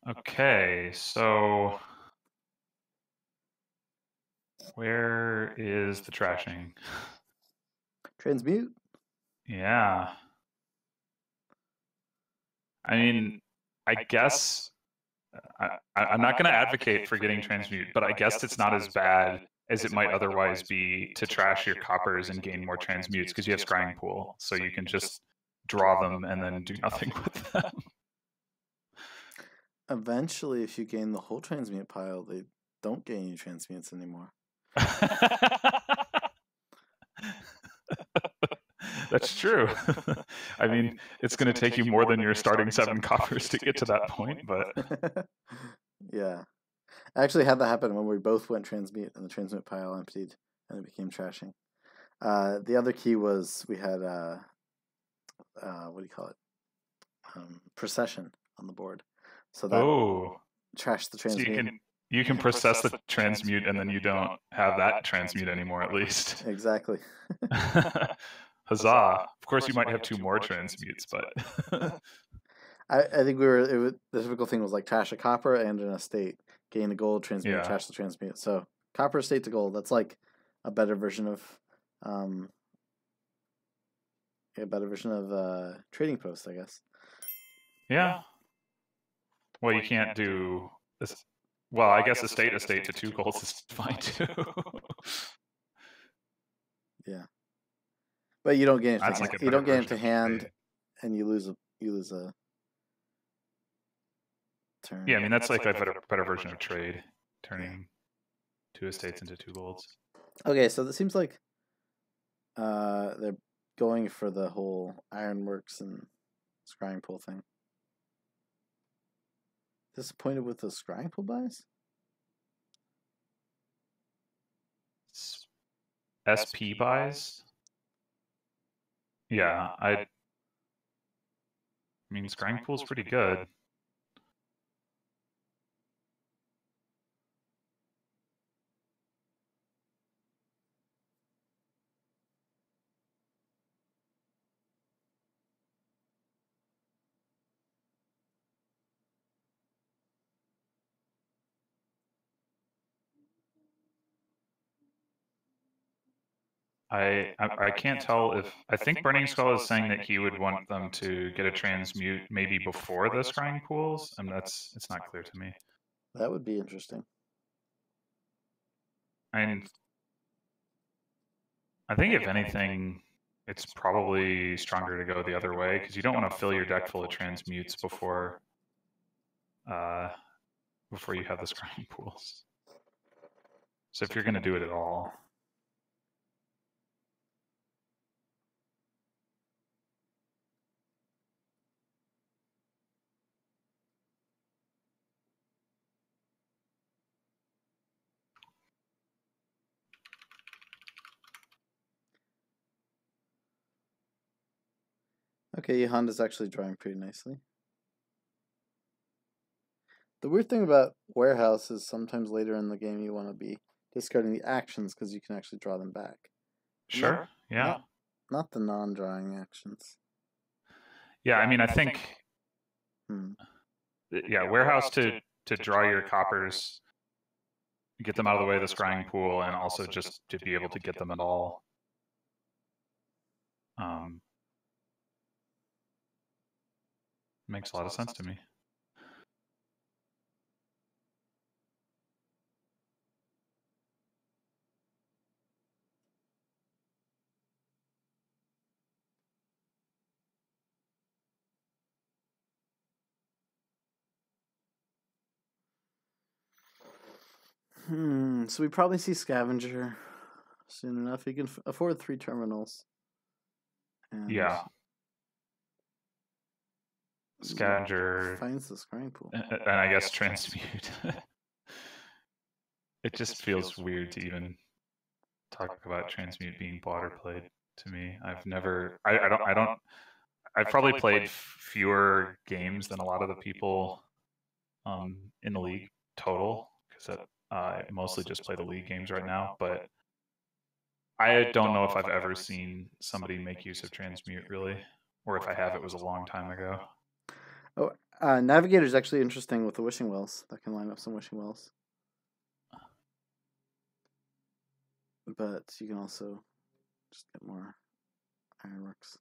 Okay, so where is the trashing? Transmute? Yeah. I mean, I guess I'm not going to advocate for getting transmute, but I guess it's not as bad as it might otherwise be to trash your coppers and gain more transmutes because you have scrying pool, so you can just draw them and then do nothing with them. Eventually, if you gain the whole transmute pile, they don't gain you transmutes anymore. That's true. I mean, it's going to take you more than your starting 7 coppers to get to that point, but yeah. I actually had that happen when we both went transmute and the transmute pile emptied and it became trashing. The other key was we had what do you call it? Procession on the board. So that trash the transmute. So you can process the transmute, and then you don't have that transmute anymore, at least. Exactly. Huzzah! Of course, you might have 2 more transmutes, but I think the typical thing was like trash a copper and an estate, gain a gold transmute, Yeah. trash the transmute. So copper estate to gold. That's like a better version of trading post, I guess. Yeah. Well, you can't do this. Well, I guess estate to 2 golds is fine too. Yeah, but you don't get That's into like you don't get into version of hand, trade. and you lose a turn. Yeah, I mean that's like a better version of trade, turning 2 estates into 2 golds. Okay, so it seems like they're going for the whole ironworks and scrying pool thing. Disappointed with the scrying pool buys? SP buys? Yeah, I mean scrying pool's pretty good. I can't tell if I think Burning Skull is saying that he would want them to get a transmute maybe before the scrying pools, and it's not clear to me. That would be interesting. And I think if anything, it's probably stronger to go the other way because you don't want to fill your deck full of transmutes before you have the scrying pools. So if you're going to do it at all. Okay, E.Honda's actually drawing pretty nicely. The weird thing about Warehouse is sometimes later in the game you want to be discarding the actions because you can actually draw them back. Sure, yeah. Not the non-drawing actions. Yeah, I mean, I think... Yeah, Warehouse to draw your coppers, get them out of the way of the scrying pool, and also just to be able to get them at all. Makes a lot of sense to me. So we probably see Scavenger soon enough. He can afford 3 terminals. And yeah. Scavenger finds the scrying pool. And I guess transmute. It just feels weird to even talk about transmute being bought or played to me. I've probably played fewer games than a lot of the people in the league total, because I mostly just play the league games right now, but I don't know if I've ever seen somebody make use of transmute really, or if I have, it was a long time ago. Oh, Navigator is actually interesting with the wishing wells. That can line up some wishing wells. But you can also just get more ironworks.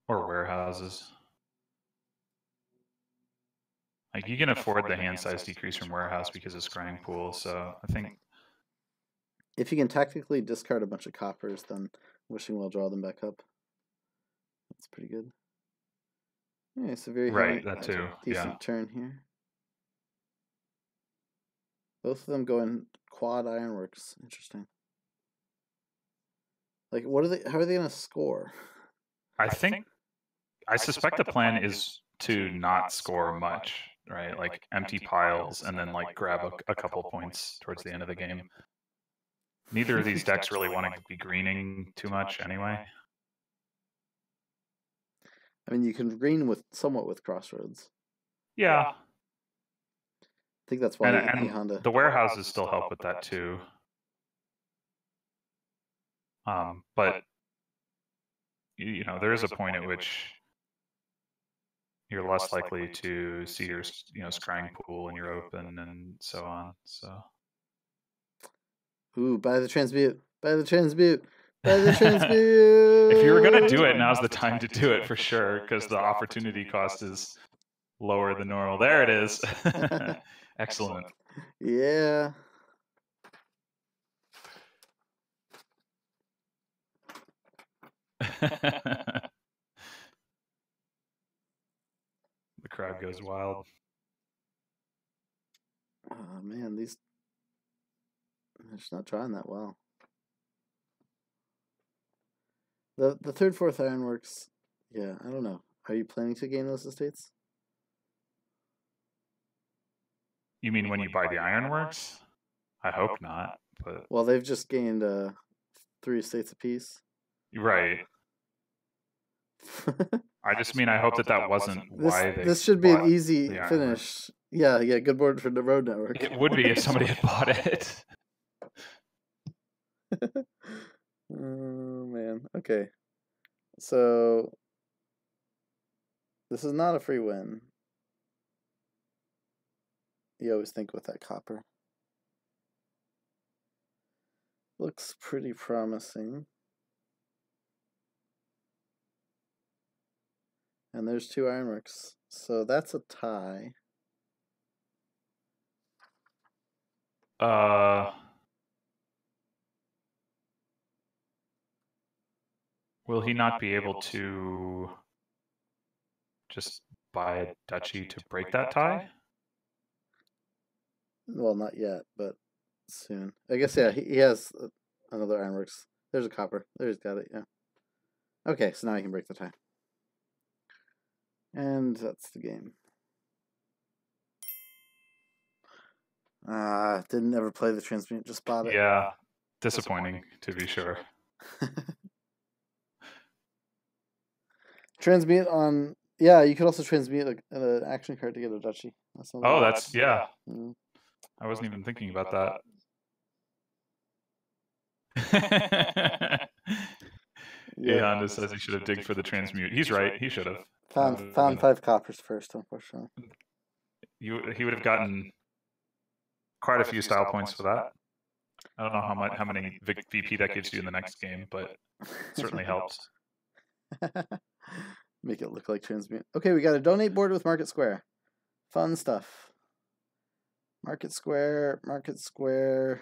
Or warehouses. Like you can afford the hand size decrease from warehouse because of scrying pool, so I think... If you can tactically discard a bunch of coppers, then wishing well draw them back up. That's pretty good. Yeah, it's a very that too. Decent turn here. Both of them going quad ironworks. Interesting. Like, what are they? How are they gonna score? I suspect the plan is to not score much, right? Like empty piles and then like grab a couple points towards the end of the game. Neither of these decks really want to be greening too much anyway. I mean, you can green with somewhat with Crossroads. Yeah. I think that's why And E.Honda. the warehouses still help with that too. But you know, there is a point at which you're less likely to see your scrying pool in your open and so on. So. Ooh, buy the transmute. Buy the transmute. Buy the transmute. If you were gonna do it, now's the time to do it for sure, because the opportunity cost is lower than normal. There it is. Excellent. Yeah. The crowd goes wild. Oh man, they're just not trying that well. The third, fourth ironworks. Yeah, I don't know. Are you planning to gain those estates? You mean when you buy the ironworks? I hope not. But well, they've just gained 3 estates apiece. Right. I just mean I hope that wasn't why they. This should be an easy finish. Yeah, good board for the road network. It would be if somebody had bought it. Oh man. Okay. So this is not a free win. You always think with that copper. Looks pretty promising. And there's 2 ironworks. So that's a tie. Will he not be able to just buy a duchy to break that tie? Well, not yet, but soon. I guess, yeah, he has another ironworks. There's a copper. There's got it, yeah. Okay, so now he can break the tie. And that's the game. Didn't ever play the transmute, just bought it. Yeah, disappointing to be sure. Transmute on, yeah, you could also transmute an action card to get a duchy. That's, yeah. I wasn't even thinking about that. E.Honda says he should have digged for the transmute. He's right. He should have. Found 5 coppers first, unfortunately. He would have gotten quite a few style points for that. I don't know how many VP that gives you in the next game, but it certainly helps. Make it look like transmute. Okay, we got a donate board with Market Square. Fun stuff. Market Square, Market Square.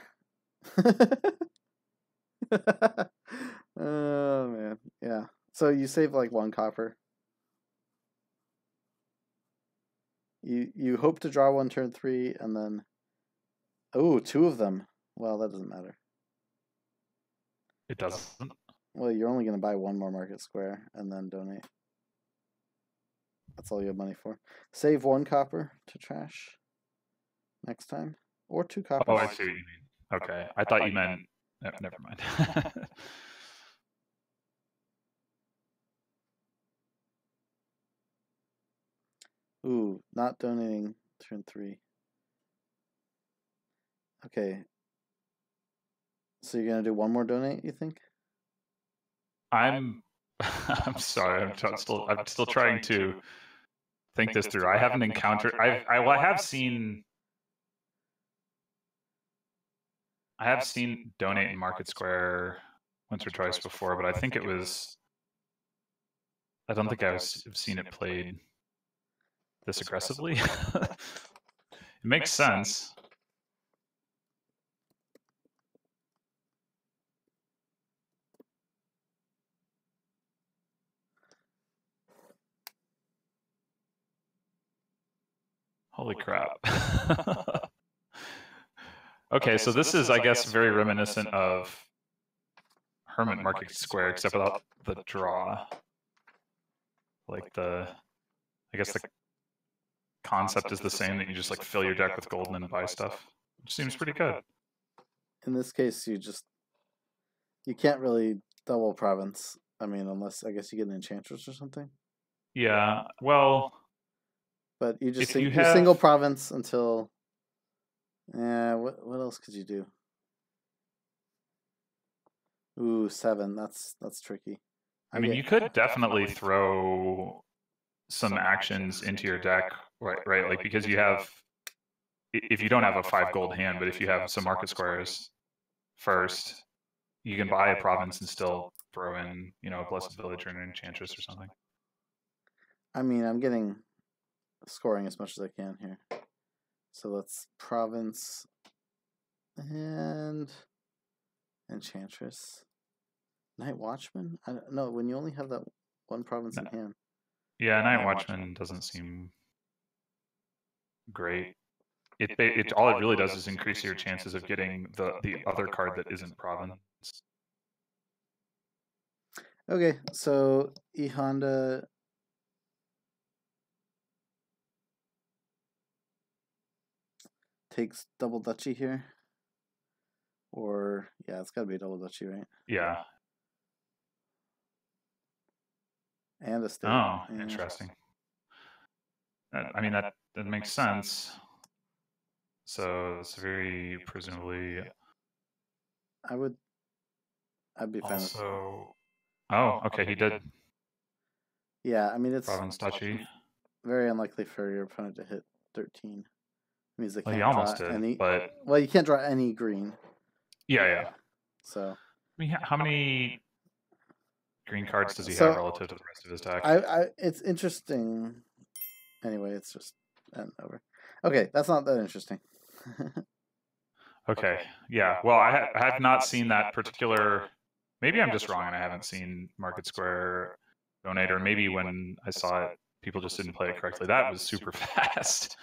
Oh man, yeah. So you save like 1 copper. You hope to draw 1 turn 3, and then 2 of them. Well, that doesn't matter. It doesn't. Well, you're only going to buy 1 more Market Square and then donate. That's all you have money for. Save 1 copper to trash next time, or 2 coppers. Oh, I see what you mean. Okay, I thought you meant. Never mind. Ooh, not donating turn 3. Okay. So you're gonna do 1 more donate, you think? I'm sorry. I'm still trying to think this through. I haven't encountered. I have seen donate in Market Square once or twice before, but I think it was. I don't think I've seen it played this aggressively. It makes sense. Holy crap. Okay, so this is, I guess, very reminiscent of Hermit Market Square, except without the draw. Like I guess the concept is the same, that you just like fill your deck with gold and then buy stuff, which seems pretty good. In this case, you can't really double province. I mean, unless I guess you get an enchantress or something. Yeah. Well, But you just if you you single have, province until. Yeah. What else could you do? Ooh, 7. That's tricky. I mean, you could definitely throw some actions into your deck, right? Right, like because you have, if you don't have a 5 gold hand, but if you have some market squares first, you can buy a province and still throw in, a blessed village or an enchantress or something. I mean, I'm getting scoring as much as I can here. So let's province and enchantress. Night Watchman? I don't know. When you only have that one province in hand. Yeah, Night Watchman doesn't seem great. It all it really does is increase your chances of getting the other card that isn't province. Okay, so E.Honda takes double duchy here. Or, yeah, it's got to be a double duchy, right? Yeah. And a state. Oh, interesting. I mean, that makes sense. So it's very presumably. I'd be fine with. Also, oh, okay, he did. Yeah, I mean, it's province duchy. very unlikely for your opponent to hit 13. It means they can't Well, he almost draw did, any. but Well, you can't draw any green. yeah. So. I mean, how many green cards does he have relative to the rest of his deck? It's interesting. Anyway, it's just over. Okay, that's not that interesting. Okay, yeah. Well, I have not seen that particular. Maybe I'm just wrong, and I haven't seen Market Square donate, or maybe when I saw it, people just didn't play it correctly. That was super fast.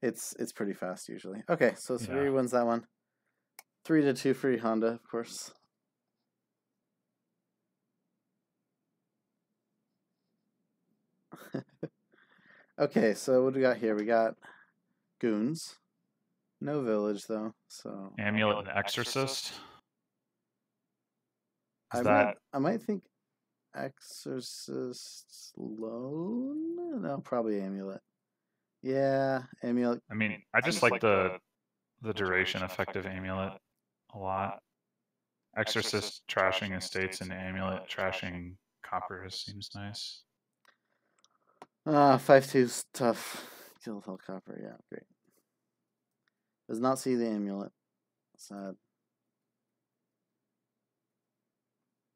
It's pretty fast usually. Okay, so Severi wins that one. 3-2 for E.Honda, of course. Okay, so what do we got here? We got goons. No village though, so Amulet and Exorcist. I might think Exorcist Loan? No, probably Amulet. Yeah, Amulet. I mean, I just like the duration effective Amulet a lot. Exorcist trashing estates and Amulet trashing coppers seems nice. 5-2's tough. Guildhall Copper, yeah, great. Does not see the Amulet. Sad.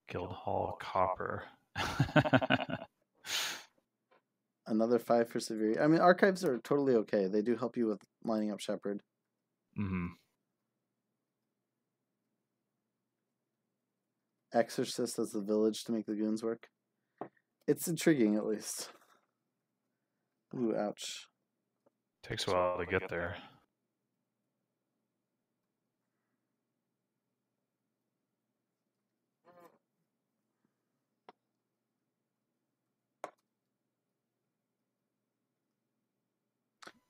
Guildhall Copper. Another 5 for Severi. I mean, archives are totally okay. They do help you with lining up Shepherd. Mm-hmm. Exorcist as the village to make the goons work. It's intriguing, at least. Ooh, ouch. Takes a while to get there.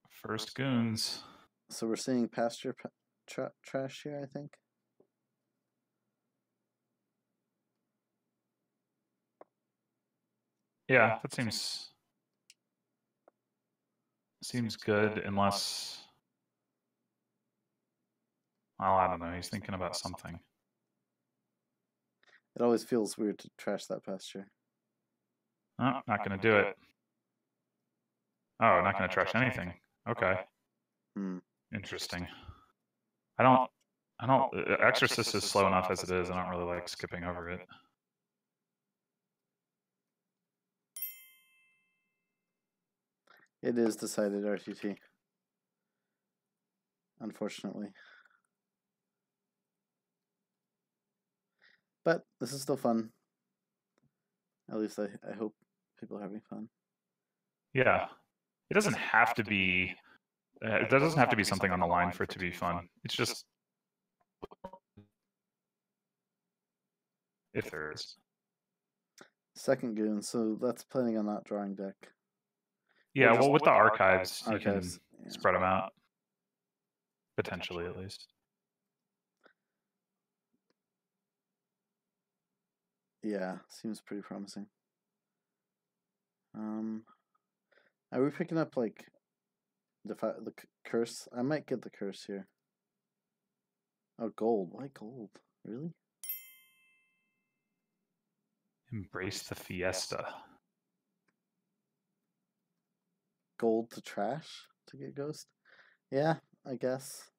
First goons. So we're seeing pasture trash here, I think. Yeah, that seems good, unless, well, I don't know. He's thinking about something. It always feels weird to trash that pasture. Oh, not going to do it. Oh, not going to trash anything. Okay. Interesting. I don't. Exorcist is slow enough as it is. I don't really like skipping over it. It is decided RTT. Unfortunately. But this is still fun. At least I hope people are having fun. Yeah. It doesn't have to be. It doesn't have to be something on the line for it to be fun. It's just if there is. Second goon, so that's planning on not drawing deck. Yeah, well, with the archives, you can spread them out. Potentially, at least. Yeah, seems pretty promising. Are we picking up like the curse? I might get the curse here. Oh, gold. Why gold? Really? Embrace the fiesta. Gold to trash to get ghost? Yeah, I guess.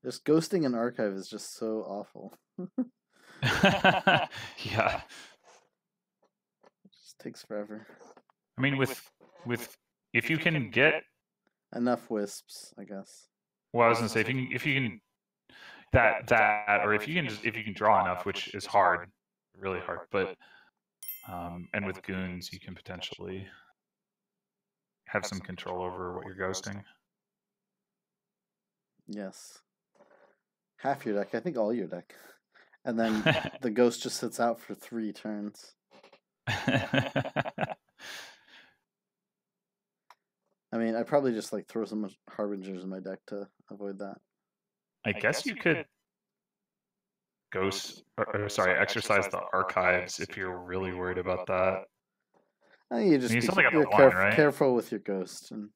Just ghosting an archive is just so awful. Yeah. It just takes forever. I mean, with if you can get enough wisps, I guess. well, I was gonna say if you can that or if you can draw enough, which is hard, really hard, but and with goons you can potentially have some control over what you're ghosting. Yes. Half your deck, I think all your deck. And then the ghost just sits out for 3 turns. I mean, I probably just like throw some harbingers in my deck to avoid that. I guess you could exercise the archives if you're really worried about that. You just careful with your ghost. And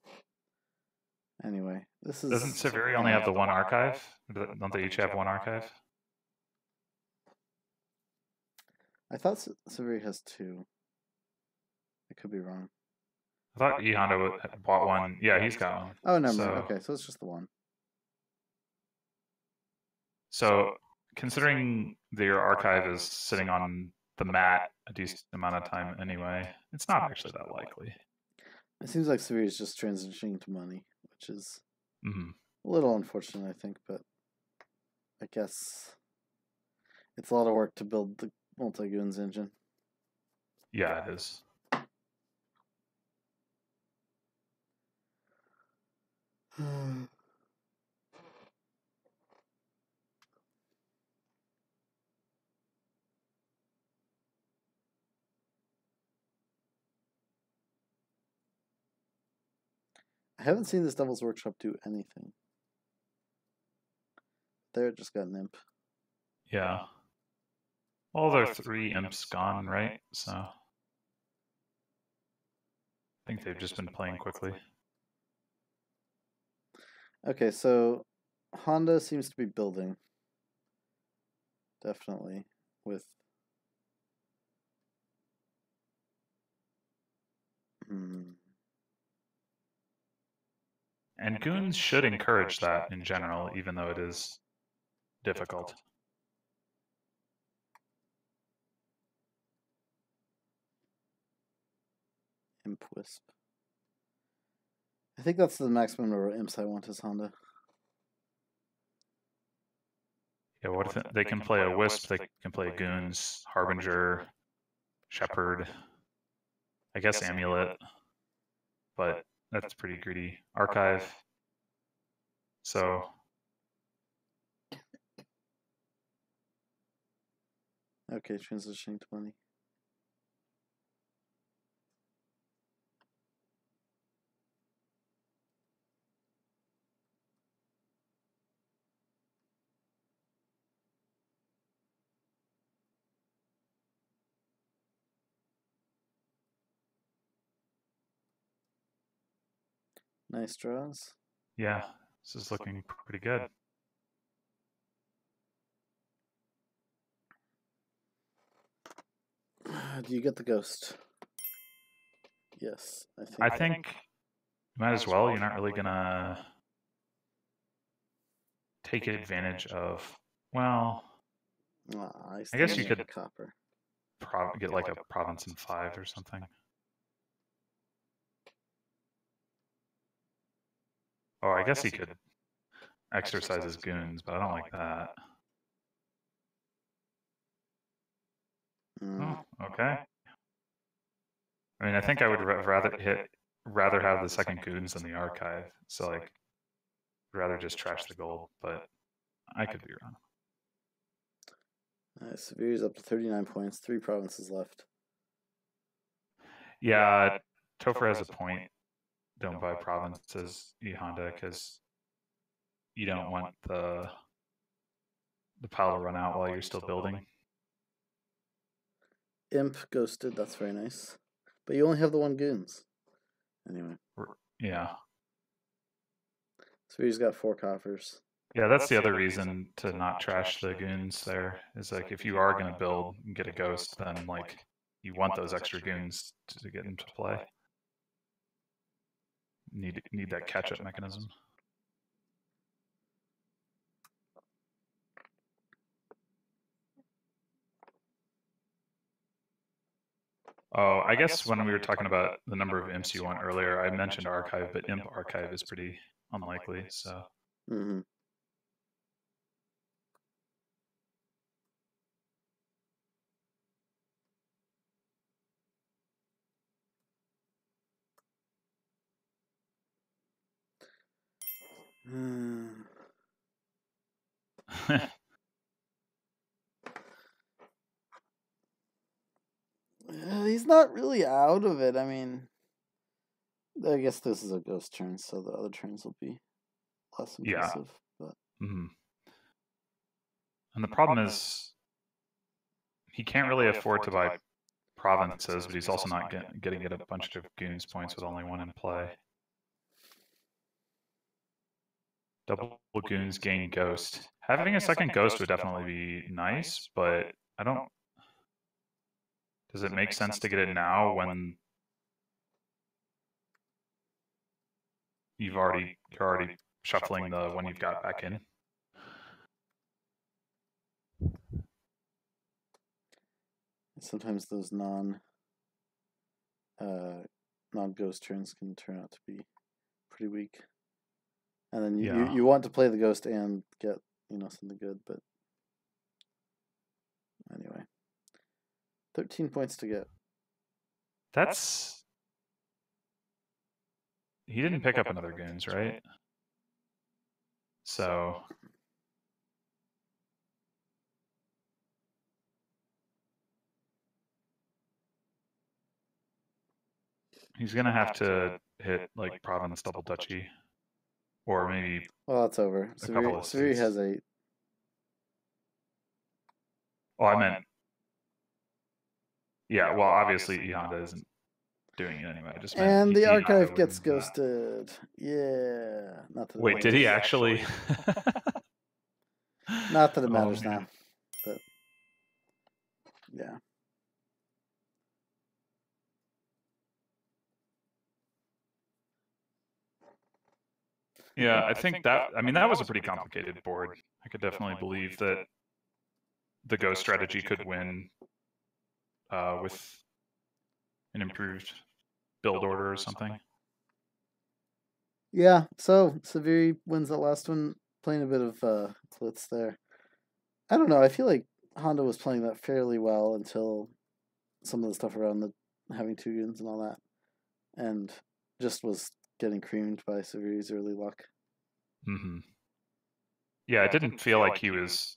anyway, this is. Doesn't Ceviri only have the one archive? Don't they each have one archive? I thought Ceviri has 2. I could be wrong. I thought E.Honda bought one. Yeah, he's got one. Oh, never mind. Okay, so it's just the one. So, considering that your archive is sitting on the mat a decent amount of time anyway, it's not actually that likely. It seems like Ceviri is just transitioning to money, which is a little unfortunate, I think, but I guess it's a lot of work to build the multi-goons engine. Yeah, it is. I haven't seen this Devil's Workshop do anything. There, it just got an imp. Yeah. Well, there are 3 imps gone, right? So I think they've just been playing quickly. Okay, so Honda seems to be building. Definitely. With... And goons should encourage that in general, even though it is difficult. Imp Wisp. I think that's the maximum number of imps I want as Honda. Yeah, what if they can play a Wisp, they can play Goons, Harbinger, Shepherd, I guess Amulet, but that's pretty greedy. Archive. So okay, transitioning to money. Nice draws. Yeah, this is looking pretty good. Do you get the ghost? Yes, I think you might as well. You're not really gonna take advantage of. Well, I guess you could copper. Get like a province in 5 or something. Oh, I guess he could exercise his goons, but I don't like that. Oh, okay. I mean, I think I would rather have the second goons than the archive. So like, rather just trash the gold, but I could be wrong. Severi's up to 39 points, 3 provinces left. Yeah, Topher has a point. Don't buy provinces, E.Honda, because you don't want the the pile to run out while you're still building. Imp ghosted. That's very nice. But you only have the 1 goons. Anyway. Yeah. So he's got 4 coffers. Yeah, that's the other reason to not trash the goons there, is like if you are going to build and get a ghost, then like you want those extra goons to get into play. Need that catch-up mechanism. Oh, I guess when we were talking about the number of imps you want earlier, I mentioned archive, but imp archive is pretty unlikely, so. Mm-hmm. He's not really out of it. I mean, I guess this is a ghost turn, so the other turns will be less impressive. Yeah. But And the problem is he can't really afford to buy provinces, but he's also not getting a bunch of goons points with only 1 in play. Double goons gain ghost. Having a second ghost would definitely be nice, but I don't. Does it make sense to get it now when you're already shuffling the one you've got back in? Sometimes those non-ghost turns can turn out to be pretty weak. And then you want to play the ghost and get, something good, but anyway. 13 points to get. That's... He didn't pick up another goons, right? So... He's going to have to hit, like, province double duchy. Or maybe... Well, that's over. Ceviri has 8. Oh, I meant... Yeah, well, obviously E.Honda isn't doing it anyway. I just meant and the archive gets ghosted. Yeah. Not that Wait, did he actually? Not that it matters now. But, yeah. Yeah, I think that, I mean, that was a pretty complicated board. I could definitely believe that the ghost strategy could win with an improved build order or something. Yeah, so Ceviri wins that last one, playing a bit of blitz there. I don't know, I feel like Honda was playing that fairly well until some of the stuff around the having 2 goons and all that. And just was getting creamed by Severi's early luck. Mm-hmm. Yeah, it didn't feel like he was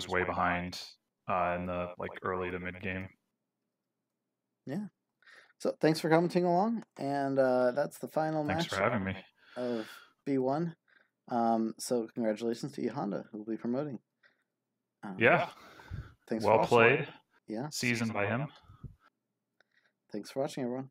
way behind in the early to mid game. Yeah. So thanks for commenting along, and that's the final match. Thanks for having me. Of B1. So congratulations to E.Honda, who will be promoting. Yeah. Thanks. Well played. Yeah. Seasoned by him. Thanks for watching, everyone.